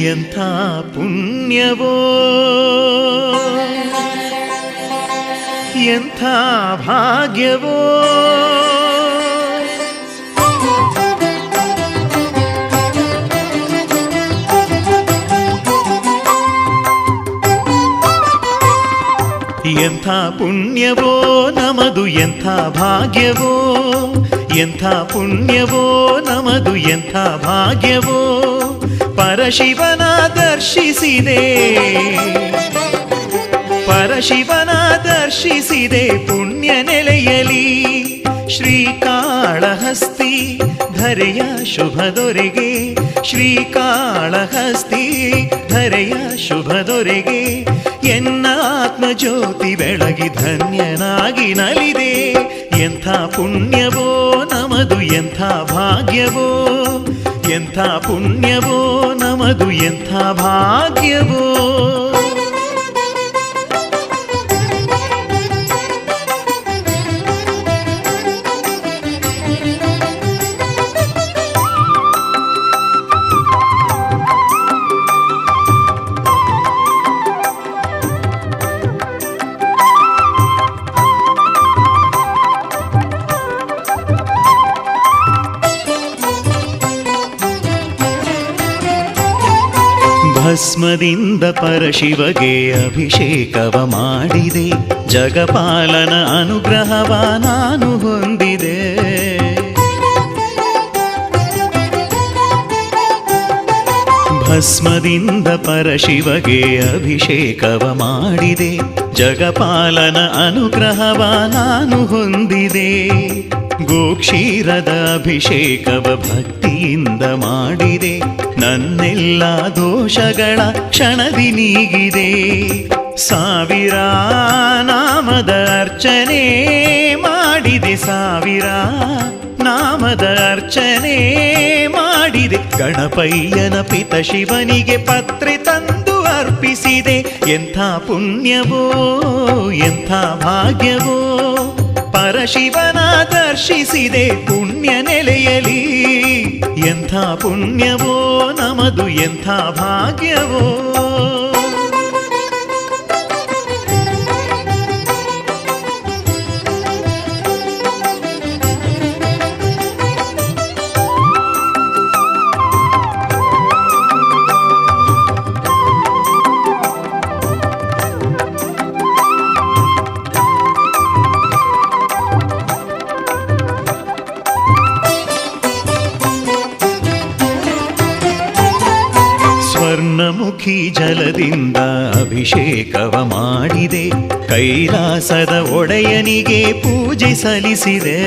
ಎಂಥ ಪುಣ್ಯವೋ ಎಂಥ ಭಾಗ್ಯವೋ ಎಂಥ ಪುಣ್ಯವೋ ನಮದು ಎಂಥ ಭಾಗ್ಯವೋ ಎಂಥ ಪುಣ್ಯವೋ ನಮದು ಎಂಥ ಭಾಗ್ಯವೋ ಪರಶಿವನ ದರ್ಶಿಸಿದೆ ಪರಶಿವನ ದರ್ಶಿಸಿದೆ ಪುಣ್ಯ ನೆಲೆಯಲಿ ಶ್ರೀಕಾಳಹಸ್ತಿ ಧರೆಯ ಶುಭ ದೊರೆಗೆ ಶ್ರೀಕಾಳಹಸ್ತಿ ಧರೆಯ ಶುಭ ದೊರೆಗೆ ಎನ್ನ ಆತ್ಮಜ್ಯೋತಿ ಬೆಳಗಿ ಧನ್ಯನಾಗಿ ನಲಿದೆ ಎಂಥ ಪುಣ್ಯವೋ ನಮದು ಎಂಥ ಭಾಗ್ಯವೋ ಎಂಥ ಪುಣ್ಯವೋ ನಮದು ಎಂಥ ಭಾಗ್ಯವೋ ಭಸ್ಮದಿಂದ ಪರಶಿವಗೆ ಅಭಿಷೇಕವ ಮಾಡಿದೆ ಜಗಪಾಲನ ಅನುಗ್ರಹವ ನಾನು ಹೊಂದಿದೆ ಭಸ್ಮದಿಂದ ಪರಶಿವಗೆ ಅಭಿಷೇಕವ ಮಾಡಿದೆ ಜಗಪಾಲನ ಅನುಗ್ರಹವ ನಾನು ಹೊಂದಿದೆ ಗೋಕ್ಷೀರದ ಅಭಿಷೇಕವ ಭಕ್ತಿಯಿಂದ ಮಾಡಿದೆ ನನ್ನೆಲ್ಲ ದೋಷಗಳ ಕ್ಷಣದಿ ನೀಗಿದೆ ಸಾವಿರ ನಾಮದ ಅರ್ಚನೆ ಮಾಡಿದೆ ಸಾವಿರ ನಾಮದ ಅರ್ಚನೆ ಮಾಡಿದೆ ಗಣಪಯ್ಯನ ಪಿತ ಶಿವನಿಗೆ ಪತ್ರೆ ತಂದು ಅರ್ಪಿಸಿದೆ ಎಂಥ ಪುಣ್ಯವೋ ಎಂಥ ಭಾಗ್ಯವೋ ಪರಶಿವನ ದರ್ಶಿಸಿದೆ ಪುಣ್ಯ ನೆಲೆಯಲಿ ಎಂಥ ಪುಣ್ಯವೋ ನಮದು ಎಂಥ ಭಾಗ್ಯವೋ ಸ್ವರ್ಣಮುಖಿ ಜಲದಿಂದ ಅಭಿಷೇಕವ ಮಾಡಿದೆ ಕೈಲಾಸದ ಒಡೆಯನಿಗೆ ಪೂಜೆ ಸಲ್ಲಿಸಿದೆ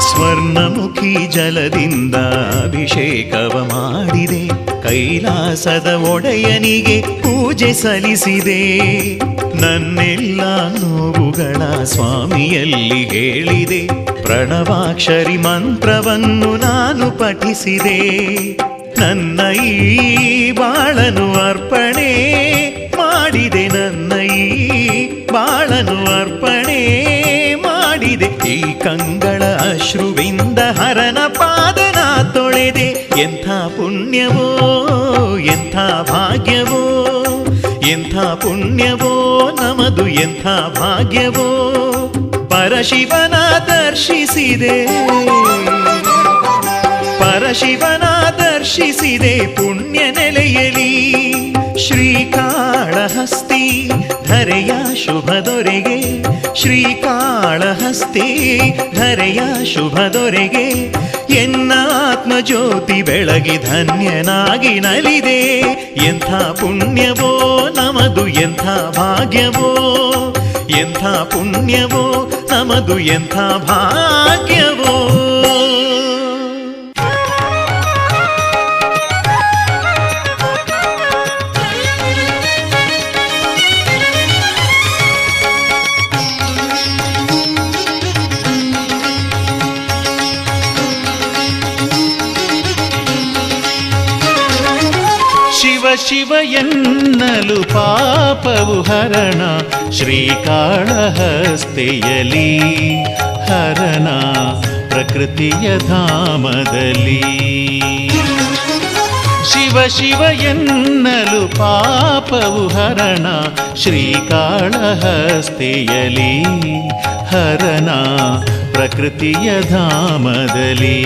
ಸ್ವರ್ಣಮುಖಿ ಜಲದಿಂದ ಅಭಿಷೇಕವ ಮಾಡಿದೆ ಕೈಲಾಸದ ಒಡೆಯನಿಗೆ ಪೂಜೆ ಸಲ್ಲಿಸಿದೆ ನನ್ನೆಲ್ಲ ನೋವುಗಳ ಸ್ವಾಮಿಯಲ್ಲಿ ಹೇಳಿದೆ ಪ್ರಣವಾಕ್ಷರಿ ಮಂತ್ರವನ್ನು ನಾನು ಪಠಿಸಿದೆ ನನ್ನ ಈ ಬಾಳನು ಅರ್ಪಣೆ ಮಾಡಿದೆ ನನ್ನ ಈ ಬಾಳನು ಅರ್ಪಣೆ ಮಾಡಿದೆ ಈ ಕಂಗಳ ಅಶ್ರುವಿಂದ ಹರನ ಪಾದನ ತೊಳೆದೆ ಎಂಥ ಪುಣ್ಯವೋ ಎಂಥ ಭಾಗ್ಯವೋ ಎಂಥ ಪುಣ್ಯವೋ ನಮದು ಎಂಥ ಭಾಗ್ಯವೋ ಪರಶಿವನ ದರ್ಶಿಸಿದೆ ಪರಶಿವನ ದರ್ಶಿಸಿದೆ ಪುಣ್ಯ ನೆಲೆಯಲಿ ಶ್ರೀಕಾಳಹಸ್ತಿ ಧರೆಯ ಶುಭ ದೊರೆಗೆ ಶ್ರೀಕಾಳಹಸ್ತಿ ಧರೆಯ ಶುಭ ದೊರೆಗೆ ಎನ್ನ ಆತ್ಮಜ್ಯೋತಿ ಬೆಳಗಿ ಧನ್ಯನಾಗಿ ನಲಿದೆ ಎಂಥ ಪುಣ್ಯವೋ ನಮದು ಎಂಥ ಭಾಗ್ಯವೋ ಎಂಥ ಪುಣ್ಯವೋ ನಮದು ಎಂಥ ಭಾಗ್ಯವೋ ಶಿವ ಶಿವ ಎನ್ನಲು ಪಾಪವು ಹರಣ ಶ್ರೀಕಾಳಹಸ್ತಿಯಲಿ ಹರಣ ಪ್ರಕೃತಿಯ ಧಾಮದಲ್ಲಿ. ಶಿವ ಶಿವ ಎನ್ನಲು ಪಾಪವು ಹರಣ ಶ್ರೀಕಾಳಹಸ್ತಿಯಲಿ ಹರಣ ಪ್ರಕೃತಿಯ ಧಾಮದಲ್ಲಿ.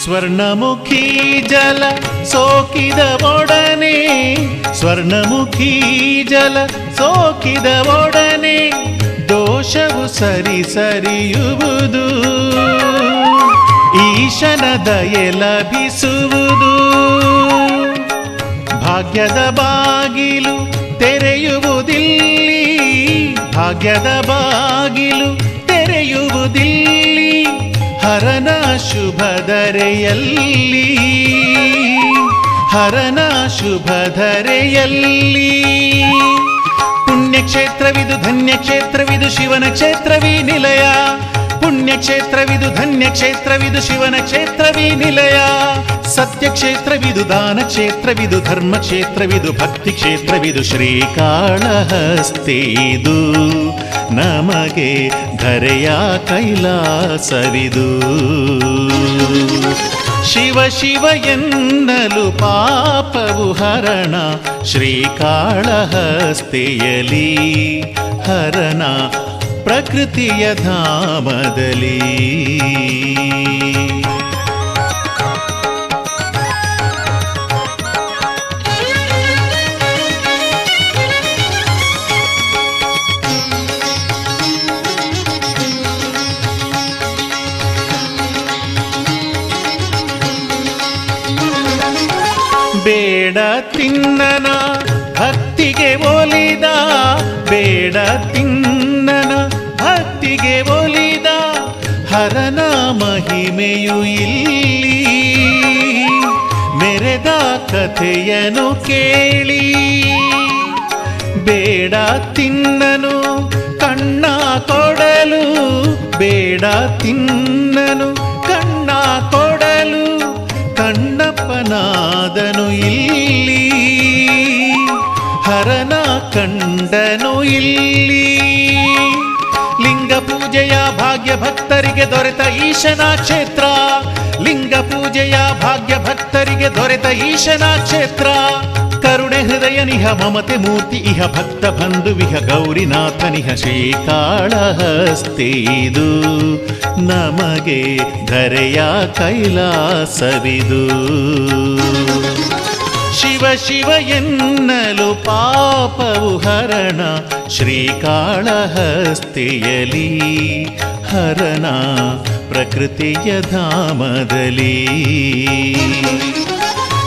ಸ್ವರ್ಣಮುಖಿ ಜಲ ಸೋಕಿದ ಒಡನೆ ಸ್ವರ್ಣಮುಖಿ ಜಲ ಸೋಕಿದ ಒಡನೆ ದೋಷವು ಸರಿಯುವುದು ಈಶನ ದಯೆ ಲಭಿಸುವುದು. ಭಾಗ್ಯದ ಬಾಗಿಲು ತೆರೆಯುವುದಿಲ್ಲಿ ಭಾಗ್ಯದ ಬಾಗಿಲು ತೆರೆಯುವುದಿಲ್ಲಿ ಹರನ ಶುಭಧರೆಯಲ್ಲಿ ಹರನ ಶುಭಧರೆಯಲ್ಲಿ. ಪುಣ್ಯಕ್ಷೇತ್ರವಿದು ಧನ್ಯಕ್ಷೇತ್ರವಿದು ಶಿವನ ಕ್ಷೇತ್ರವೀ ನಿಲಯ ಪುಣ್ಯಕ್ಷೇತ್ರವಿದು ಧನ್ಯಕ್ಷೇತ್ರವಿದು ಶಿವನ ಕ್ಷೇತ್ರವೀ ನಿಲಯ. ಸತ್ಯಕ್ಷೇತ್ರವಿದು ದಾನ ಕ್ಷೇತ್ರವಿದು ಧರ್ಮ ಕ್ಷೇತ್ರವಿದು ಭಕ್ತಿ ಕ್ಷೇತ್ರವಿದು ಶ್ರೀಕಾಳಹಸ್ತಿದು ನಮಗೆ ಧರೆಯ ಕೈಲಾಸವಿದು. ಶಿವ ಶಿವ ಎನ್ನಲು ಪಾಪವು ಹರಣ ಶ್ರೀಕಾಳಹಸ್ತಿಯಲಿ ಹರಣ ಪ್ರಕೃತಿಯ ಧಾಮದಲ್ಲಿ. ಬೇಡ ತಿನ್ನನ ಭಕ್ತಿಗೆ ಒಲಿದ ಬೇಡ ತಿನ್ನನ ಭಕ್ತಿಗೆ ಒಲಿದ ಹರನ ಮಹಿಮೆಯು ಇಲ್ಲಿ ಮೆರೆದ ಕಥೆಯನು ಕೇಳಿ. ಬೇಡ ತಿನ್ನನು ಕಣ್ಣ ಕೊಡಲು ಬೇಡ ತಿನ್ನನು ಕಣ್ಣ ಕೊಡಲು ಕಣ್ಣಪ್ಪನಾದನು ಇಲ್ಲಿ ಹರನ ಕಂಡನು ಇಲ್ಲಿ. ಲಿಂಗ ಪೂಜೆಯ ಭಾಗ್ಯ ಭಕ್ತರಿಗೆ ದೊರೆತ ಈಶನ ಕ್ಷೇತ್ರ ಲಿಂಗ ಪೂಜೆಯ ಭಾಗ್ಯ ಭಕ್ತರಿಗೆ ದೊರೆತ ಈಶನ ಕ್ಷೇತ್ರ. ಕರುಣೆ ಹೃದಯನಿಹ ಮಮತೆ ಮೂರ್ತಿ ಇಹ ಭಕ್ತ ಬಂಧುವಿಹ ಗೌರಿನಾಥನಿಹ ಶ್ರೀಕಾಳಹಸ್ತಿದು ನಮಗೆ ಧರೆಯ ಕೈಲಾಸವಿದು. ಶಿವ ಶಿವ ಎನ್ನಲು ಪಾಪವು ಹರಣ ಶ್ರೀಕಾಳಹಸ್ತಿಯಲಿ ಹರಣ ಪ್ರಕೃತಿಯ ಧಾಮದಲ್ಲಿ.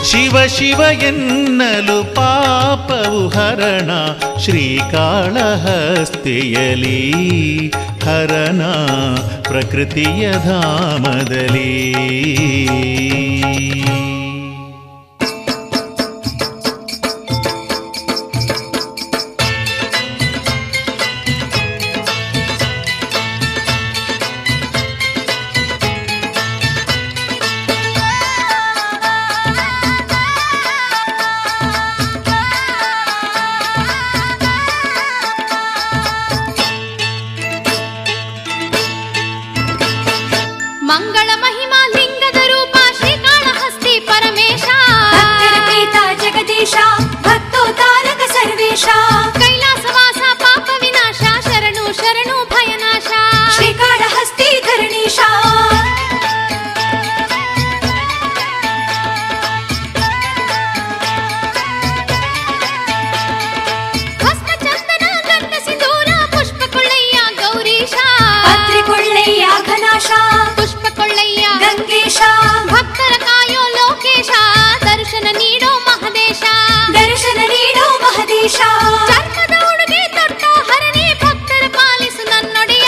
ಶಿವ ಶಿವ ಎನ್ನಲು ಪಾಪವು ಹರಣ ಶ್ರೀಕಾಳಹಸ್ತಿಯಲಿ ಹರಣ ಪ್ರಕೃತಿಯ ಧಾಮದಲ್ಲಿ. ಮಂಗಳ ಮಹಿಮಾ ಲಿಂಗದ ರೂಪ ಶ್ರೀಕಾಳಹಸ್ತಿ ಪರಮೇಶ ಭಕ್ತರ ಪ್ರೀತ ಜಗದೀಶ ಭಕ್ತೋದ್ಧಾರಕ ಸರ್ವೇಶ ಕೈಲಾಸವಾಸ ಪಾಪ ವಿನಾಶ ಶರಣು ಶರಣು ಭಯನಾಶ ಶ್ರೀಕಾಳಹಸ್ತಿ ಧರಣೀಶ. ಭಸ್ಮ ಚಂದನ ಗಂಧ ಸಿಂಧೂರ ಪುಷ್ಪ ಕೊಳ್ಳಯ್ಯ ಗೌರೀಶ ಪತ್ರಿ ಕೊಳ್ಳಯ್ಯ ಘನಾಶ ಕೊಳ್ಳಯ್ಯ ಗಂಗೇಶ ಭಕ್ತರ ಕಾಯೋ ಲೋಕೇಶ ದರ್ಶನ ನೀಡೋ ಮಹದೇಶ ದರ್ಶನ ನೀಡೋ ಮಹದೇಶ. ಚರ್ಮದ ಉಡುಗೆ ತೊಟ್ಟ ಹರನೇ ಭಕ್ತರ ಪಾಲಿಸು ನನ್ನೊಡೆಯ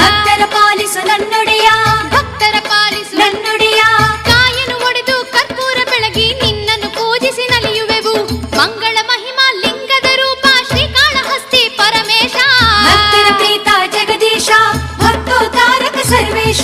ಭಕ್ತರ ಪಾಲಿಸು ನನ್ನೊಡೆಯ ಭಕ್ತರ ಪಾಲಿಸು ನನ್ನೊಡೆಯ. ಕಾಯನು ಒಡೆದು ಕರ್ಪೂರ ಬೆಳಗಿ ನಿನ್ನನ್ನು ಪೂಜಿಸಿ ನಲಿಯುವೆವು. ಮಂಗಳ ಮಹಿಮಾ ಲಿಂಗದ ರೂಪ ಶ್ರೀಕಾಳಹಸ್ತಿ ಪರಮೇಶ ಭಕ್ತರ ಪ್ರೀತ ಜಗದೀಶ ಭಕ್ತೋದ್ಧಾರಕ ಸರ್ವೇಶ.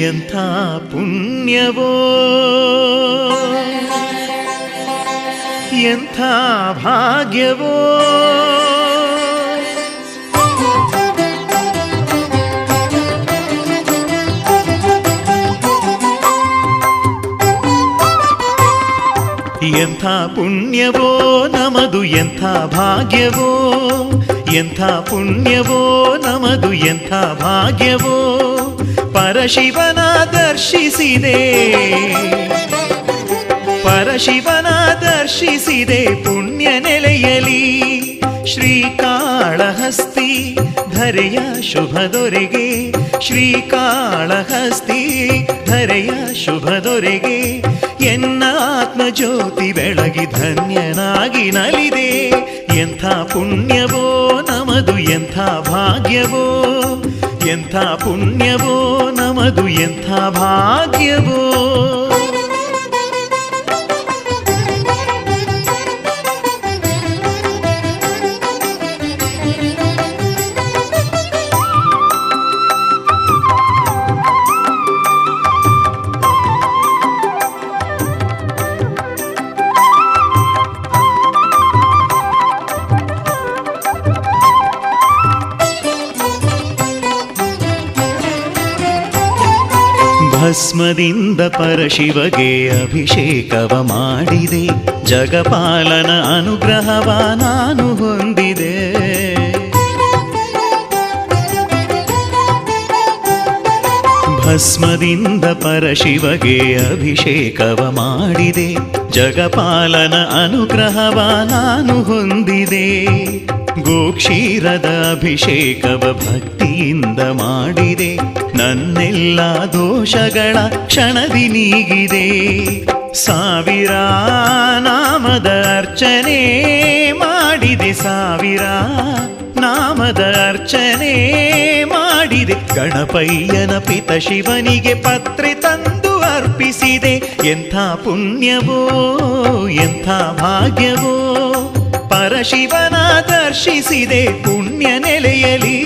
ಎಂಥ ಪುಣ್ಯವೋ ಎಂಥ ಭಾಗ್ಯವೋ ಎಂಥ ಪುಣ್ಯವೋ ನಮದು ಎಂಥ ಭಾಗ್ಯವೋ ಎಂಥ ಪುಣ್ಯವೋ ನಮದು ಎಂಥ ಭಾಗ್ಯವೋ ಪರಶಿವನ ದರ್ಶಿಸಿದೆ ಪರಶಿವನ ದರ್ಶಿಸಿದೆ ಪುಣ್ಯ ನೆಲೆಯಲಿ ಶ್ರೀಕಾಳಹಸ್ತಿ ಧರೆಯ ಶುಭದೊರೆಗೆ ಶ್ರೀಕಾಳಹಸ್ತಿ ಧರೆಯ ಶುಭದೊರೆಗೆ ಎನ್ನ ಆತ್ಮಜ್ಯೋತಿ ಬೆಳಗಿ ಧನ್ಯನಾಗಿ ನಲಿದೆ ಎಂಥ ಪುಣ್ಯವೋ ನಮದು ಎಂಥ ಭಾಗ್ಯವೋ ಎಂಥ ಪುಣ್ಯವೋ ನಮದು ಎಂಥ ಭಾಗ್ಯವೋ ಭಸ್ಮದಿಂದ ಪರಶಿವಗೆ ಅಭಿಷೇಕವ ಮಾಡಿದೆ ಜಗಪಾಲನ ಅನುಗ್ರಹವ ನಾನು ಹೊಂದಿದೆ ಭಸ್ಮದಿಂದ ಪರಶಿವಗೆ ಅಭಿಷೇಕವ ಮಾಡಿದೆ ಜಗಪಾಲನ ಅನುಗ್ರಹವ ನಾನು ಹೊಂದಿದೆ ಗೋಕ್ಷೀರದ ಅಭಿಷೇಕವ ಭಕ್ತಿಯಿಂದ ಮಾಡಿದೆ ನನ್ನೆಲ್ಲ ದೋಷಗಳ ಕ್ಷಣದಿ ನೀಗಿದೆ ಸಾವಿರ ನಾಮದ ಅರ್ಚನೆ ಮಾಡಿದೆ ಸಾವಿರ ನಾಮದ ಅರ್ಚನೆ ಮಾಡಿದೆ ಗಣಪಯ್ಯನ ಪಿತ ಶಿವನಿಗೆ ಪತ್ರೆ ತಂದು ಅರ್ಪಿಸಿದೆ ಎಂಥ ಪುಣ್ಯವೋ ಎಂಥ ಭಾಗ್ಯವೋ ಪರಶಿವನ ದರ್ಶಿಸಿದೆ ಪುಣ್ಯ ನೆಲೆಯಲಿ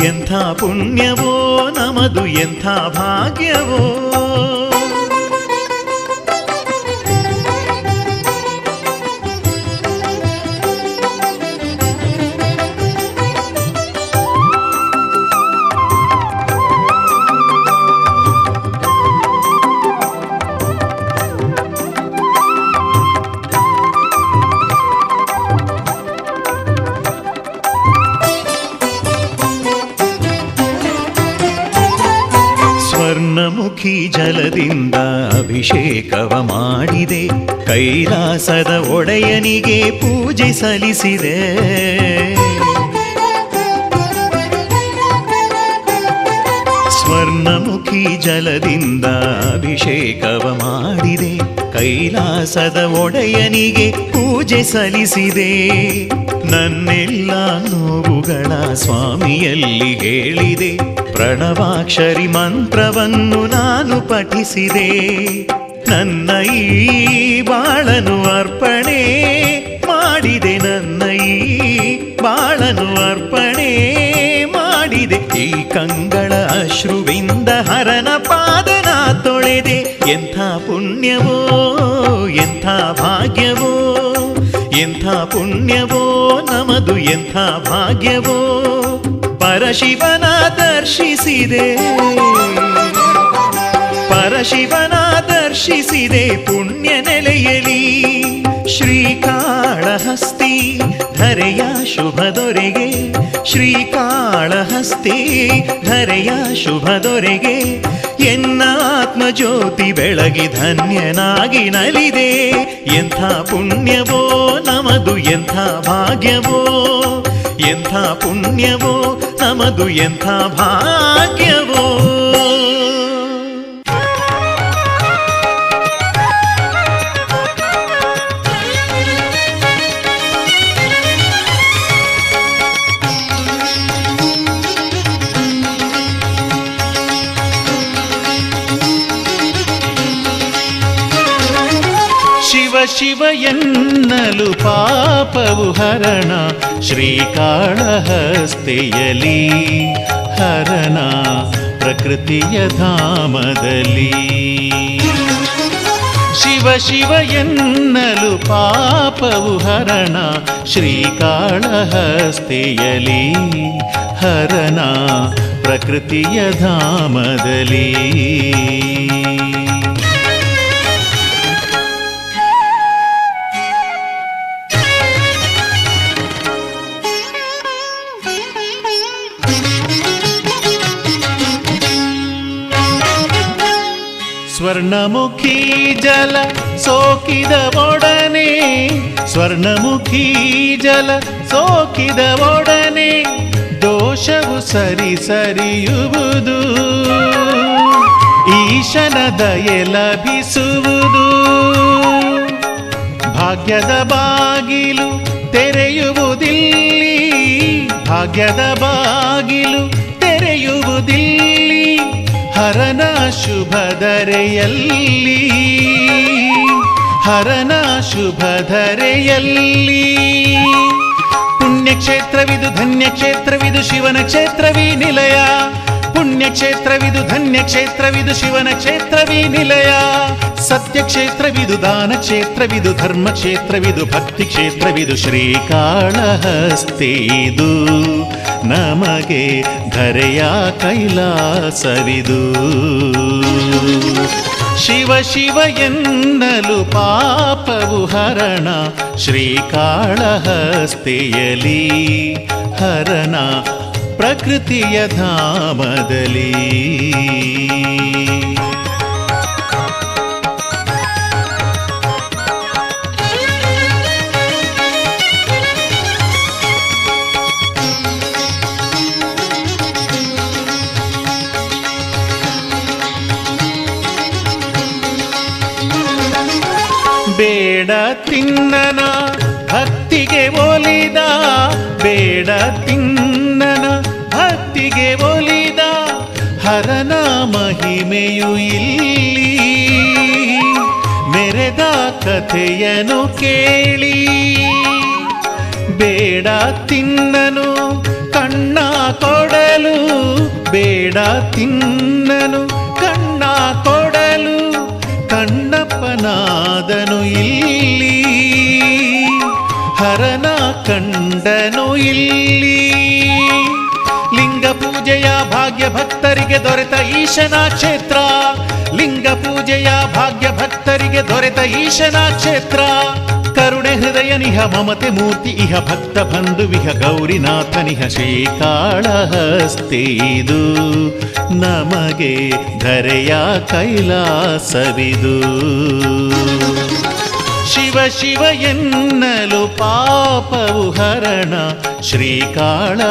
ಎಂಥ ಪುಣ್ಯವೋ ನಮದು ಎಂಥ ಭಾಗ್ಯವೋ ಸ್ವರ್ಣಮುಖಿ ಜಲದಿಂದ ಅಭಿಷೇಕವ ಮಾಡಿದೆ ಕೈಲಾಸದ ಒಡೆಯನಿಗೆ ಪೂಜೆ ಸಲ್ಲಿಸಿದೆ ಸ್ವರ್ಣಮುಖಿ ಜಲದಿಂದ ಅಭಿಷೇಕವ ಮಾಡಿದೆ ಕೈಲಾಸದ ಒಡೆಯನಿಗೆ ಪೂಜೆ ಸಲ್ಲಿಸಿದೆ ನನ್ನೆಲ್ಲ ನೋವುಗಳ ಸ್ವಾಮಿಯಲ್ಲಿ ಹೇಳಿದೆ ಪ್ರಣವಾಕ್ಷರಿ ಮಂತ್ರವನ್ನು ನಾನು ಪಠಿಸಿದೆ ನನ್ನ ಈ ಬಾಳನು ಅರ್ಪಣೆ ಮಾಡಿದೆ ನನ್ನ ಈ ಬಾಳನು ಅರ್ಪಣೆ ಮಾಡಿದೆ ಈ ಕಂಗಳ ಅಶ್ರುವಿಂದ ಹರನ ಪಾದನ ತೊಳೆದೆ ಎಂಥ ಪುಣ್ಯವೋ ಎಂಥ ಭಾಗ್ಯವೋ ಎಂಥ ಪುಣ್ಯವೋ ನಮದು ಎಂಥ ಭಾಗ್ಯವೋ ಪರಶಿವನ ದರ್ಶಿಸಿದೆ ಪರಶಿವನ ದರ್ಶಿಸಿದೆ ಪುಣ್ಯ ನೆಲೆಯಲಿ ಶ್ರೀಕಾಳಹಸ್ತಿ ಧರೆಯ ಶುಭದೊರೆಗೆ ಶ್ರೀಕಾಳಹಸ್ತಿ ಧರೆಯ ಶುಭದೊರೆಗೆ ಎನ್ನ ಆತ್ಮಜ್ಯೋತಿ ಬೆಳಗಿ ಧನ್ಯನಾಗಿ ನಲಿದೆ ಎಂಥ ಪುಣ್ಯವೋ ನಮದು ಎಂಥ ಭಾಗ್ಯವೋ ಎಂಥ ಪುಣ್ಯವೋ ನಮದು ಎಂಥ ಭಾಗ್ಯವೋ ಶಿವ ಶಿವ ಎನ್ನಲು ಪಾಪವು ಹರಣ ಶ್ರೀಕಾಳಹಸ್ತಿಯಲಿ ಹರಣ ಪ್ರಕೃತಿಯ ಧಾಮದಲ್ಲಿ. ಶಿವ ಶಿವ ಎನ್ನಲು ಪಾಪವು ಹರಣ ಶ್ರೀಕಾಳಹಸ್ತಿಯಲಿ ಹರಣ ಪ್ರಕೃತಿಯ ಧಾಮದಲ್ಲಿ. ಸ್ವರ್ಣಮುಖಿ ಜಲ ಸೋಕಿದ ಒಡನೆ ಸ್ವರ್ಣಮುಖಿ ಜಲ ಸೋಕಿದ ಒಡನೆ ದೋಷವು ಸರಿಯುವುದು ಈಶನ ದಯೆ ಲಭಿಸುವುದು. ಭಾಗ್ಯದ ಬಾಗಿಲು ತೆರೆಯುವುದಿಲ್ಲಿ ಭಾಗ್ಯದ ಬಾಗಿಲು ತೆರೆಯುವುದಿಲ್ಲಿ ಹರನ ಶುಭಧರೆಯಲ್ಲಿ ಹರನ ಶುಭಧರೆಯಲ್ಲಿ. ಪುಣ್ಯಕ್ಷೇತ್ರವಿದು ಧನ್ಯಕ್ಷೇತ್ರವಿದು ಶಿವನ ಕ್ಷೇತ್ರವೀ ನಿಲಯ ಪುಣ್ಯಕ್ಷೇತ್ರವಿದು ಧನ್ಯಕ್ಷೇತ್ರವಿದು ಶಿವನ ಕ್ಷೇತ್ರವೀ ನಿಲಯ. ಸತ್ಯಕ್ಷೇತ್ರವಿದು ದಾನ ಕ್ಷೇತ್ರವಿದು ಧರ್ಮ ಕ್ಷೇತ್ರವಿದು ಭಕ್ತಿ ಕ್ಷೇತ್ರವಿದು ಶ್ರೀಕಾಳಹಸ್ತಿದು ನಮಗೆ ಧರೆಯ ಕೈಲಾಸವಿದು. ಶಿವ ಶಿವ ಎನ್ನಲು ಪಾಪವು ಹರಣ ಶ್ರೀಕಾಳಹಸ್ತಿಯಲಿ ಹರಣ ಪ್ರಕೃತಿಯ ಧಾಮದಲ್ಲಿ. ಬೇಡ ತಿನ್ನನ ಭಕ್ತಿಗೆ ಒಲಿದ ಬೇಡ ತಿನ್ನನ ಭಕ್ತಿಗೆ ಒಲಿದ ಹರನ ಮಹಿಮೆಯು ಇಲ್ಲಿ ಮೆರೆದ ಕಥೆಯನು ಕೇಳಿ. ಬೇಡ ತಿನ್ನನು ಕಣ್ಣ ಕೊಡಲು ಬೇಡ ತಿನ್ನನು ಕಣ್ಣ ಕೊಡಲು ಕಣ್ಣಪ್ಪನಾದನು ಇಲ್ಲಿ ಹರನ ಕಂಡನು ಇಲ್ಲಿ. ಲಿಂಗ ಪೂಜೆಯ ಭಾಗ್ಯ ಭಕ್ತರಿಗೆ ದೊರೆತ ಈಶನ ಕ್ಷೇತ್ರ ಲಿಂಗ ಪೂಜೆಯ ಭಾಗ್ಯ ಭಕ್ತರಿಗೆ ದೊರೆತ ಈಶನ ಕ್ಷೇತ್ರ. ಕರುಣೆ ಹೃದಯನಿಹ ಮಮತೆ ಮೂರ್ತಿ ಇಹ ಭಕ್ತ ಬಂಧುವಿಹ ಗೌರಿನಾಥನಿಹ ಶ್ರೀಕಾಳಹಸ್ತಿದು ನಮಗೆ ಧರೆಯ ಕೈಲಾಸವಿದು. ಶಿವ ಶಿವ ಎನ್ನಲು ಪಾಪವು ಹರಣ ಶ್ರೀಕಾಳಹಸ್ತಿಯಲಿ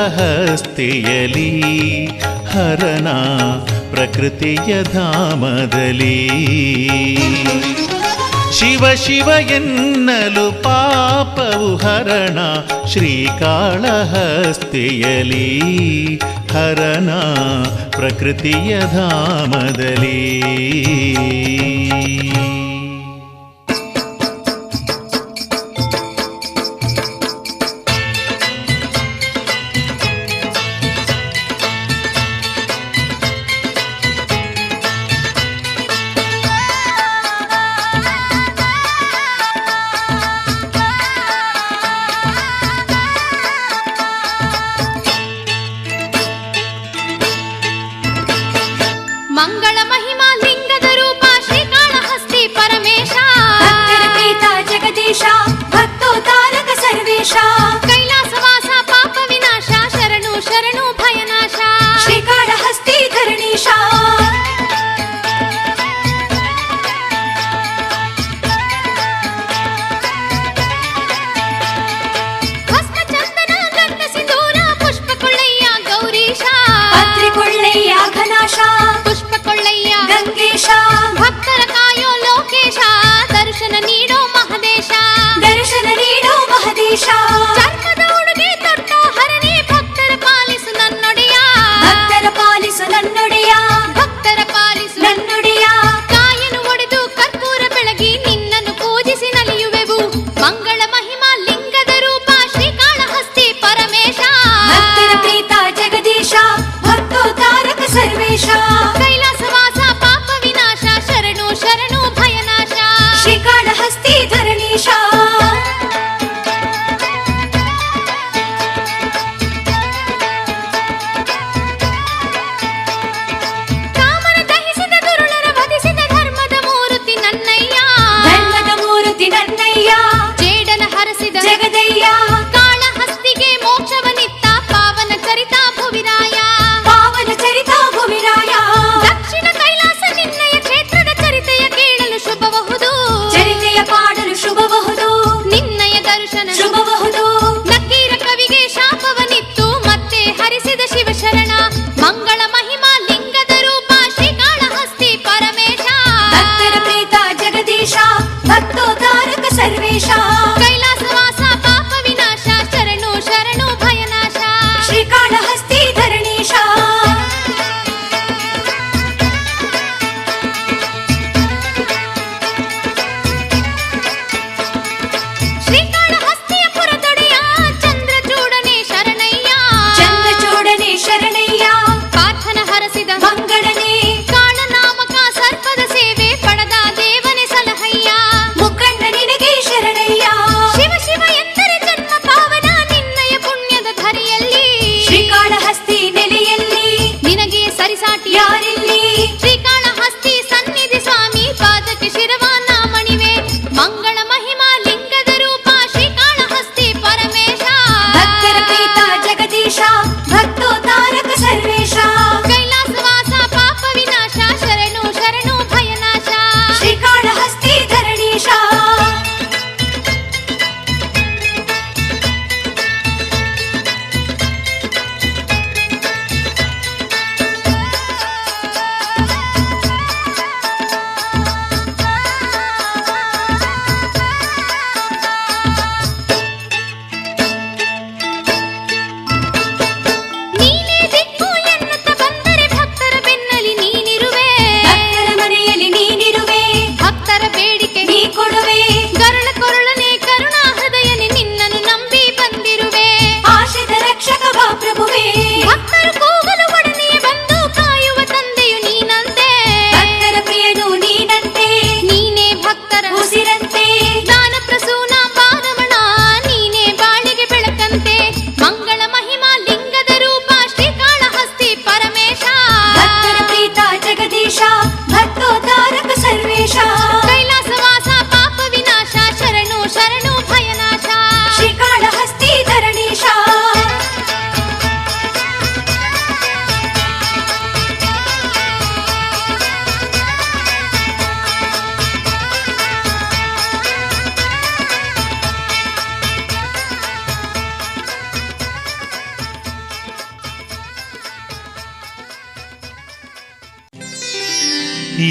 ಹರಣ ಪ್ರಕೃತಿಯ ಧಾಮದಲ್ಲಿ. ಶಿವ ಶಿವ ಎನ್ನಲು ಪಾಪವು ಹರಣ ಶ್ರೀಕಾಳಹಸ್ತಿಯಲಿ ಹರಣ ಪ್ರಕೃತಿಯ ಧಾಮದಲ್ಲಿ. ಮಂಗಳ ಮಹಿಮಾ ಲಿಂಗದ ರೂಪ ಶ್ರೀಕಾಳಹಸ್ತಿ ಪರಮೇಶ ಭಕ್ತರ ಜಗದೀಶ ಭಕ್ತೋದ್ಧಾರಕ ಸರ್ವೇಶ ಕೈಲಾಸವಾಸ ಪಾಪ ವಿನಾಶ ಶರಣು ಶರಣು ಭಯನಾಶ ಶ್ರೀಕಾಳಹಸ್ತಿ ಧರಣೀಶ. ಭಸ್ಮ ಚಂದನ ಗಂಧ ಸಿಂಧೂರ ಪುಷ್ಪ ಕೊಳ್ಳಯ್ಯ ಗೌರೀಶ ಪತ್ರಿಕೊಳ್ಳಯ್ಯ ಘನಾಶ ಪುಷ್ಪಕೊಳ್ಳಯ್ಯ ಗಂಗೇಶ ಭಕ್ತರ ಕಾಯೋ ಲೋಕೇಶ ದರ್ಶನ ನೀಡೋ ಮಹದೇಶ ದರ್ಶನ ನೀಡೋ ಮಹದೇಶ.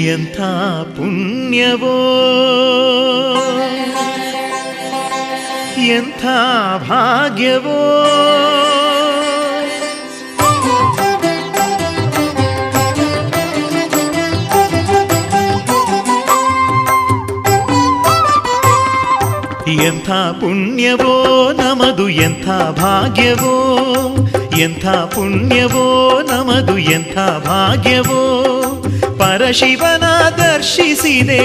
ಎಂಥ ಪುಣ್ಯವೋ ಎಂಥ ಭಾಗ್ಯವೋ. ಎಂಥ ಪುಣ್ಯವೋ ನಮದು ಎಂಥ ಭಾಗ್ಯವೋ, ಎಂಥ ಪುಣ್ಯವೋ ನಮದು ಎಂಥ ಭಾಗ್ಯವೋ. ಪರಶಿವನ ದರ್ಶಿಸಿದೆ,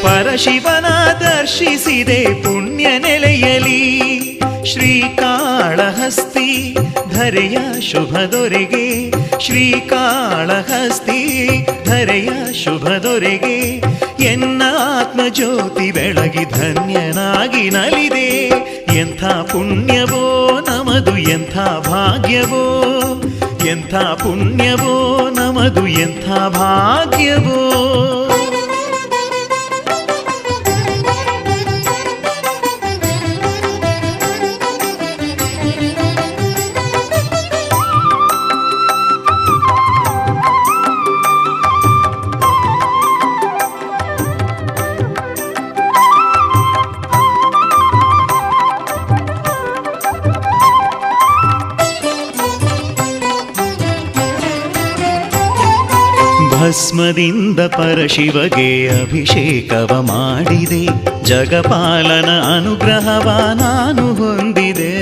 ಪರಶಿವನ ದರ್ಶಿಸಿದೆ ಪುಣ್ಯ ನೆಲೆಯಲಿ. ಶ್ರೀಕಾಳಹಸ್ತಿ ಧರೆಯ ಶುಭ ದೊರೆಗೆ, ಶ್ರೀಕಾಳಹಸ್ತಿ ಧರೆಯ ಶುಭ ದೊರೆಗೆ. ಎನ್ನ ಆತ್ಮಜ್ಯೋತಿ ಬೆಳಗಿ ಧನ್ಯನಾಗಿ ನಲಿದೆ. ಎಂಥ ಪುಣ್ಯವೋ ನಮದು ಎಂಥ ಭಾಗ್ಯವೋ, ಎಂಥ ಪುಣ್ಯವೋ ನಮದು ಎಂಥ ಭಾಗ್ಯವೋ. ಭಸ್ಮದಿಂದ ಪರಶಿವಗೆ ಅಭಿಷೇಕವ ಮಾಡಿದೆ, ಜಗಪಾಲನ ಅನುಗ್ರಹವ ನಾನು ಹೊಂದಿದೆ.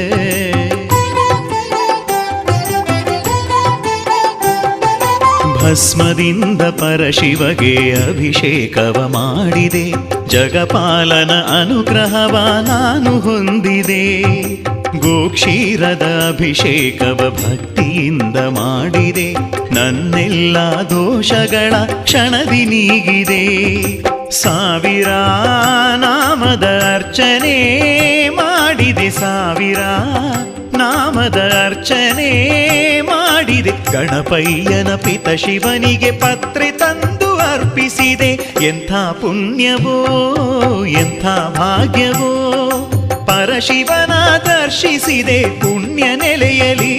ಭಸ್ಮದಿಂದ ಪರಶಿವಗೆ ಅಭಿಷೇಕವ ಮಾಡಿದೆ, ಜಗಪಾಲನ ಅನುಗ್ರಹವ ನಾನು ಹೊಂದಿದೆ. ಗೋಕ್ಷೀರದ ಅಭಿಷೇಕವ ಭಕ್ತಿಯಿಂದ ಮಾಡಿದೆ, ನನ್ನೆಲ್ಲ ದೋಷಗಳ ಕ್ಷಣದಿ ನೀಗಿದೆ. ಸಾವಿರ ನಾಮದ ಅರ್ಚನೆ ಮಾಡಿದೆ, ಸಾವಿರ ನಾಮದ ಅರ್ಚನೆ ಮಾಡಿದೆ. ಗಣಪಯ್ಯನ ಪಿತ ಶಿವನಿಗೆ ಪತ್ರೆ ತಂದು ಅರ್ಪಿಸಿದೆ. ಎಂಥ ಪುಣ್ಯವೋ ಎಂಥ ಭಾಗ್ಯವೋ, ಪರಶಿವನ ದರ್ಶಿಸಿದೆ ಪುಣ್ಯ ನೆಲೆಯಲಿ.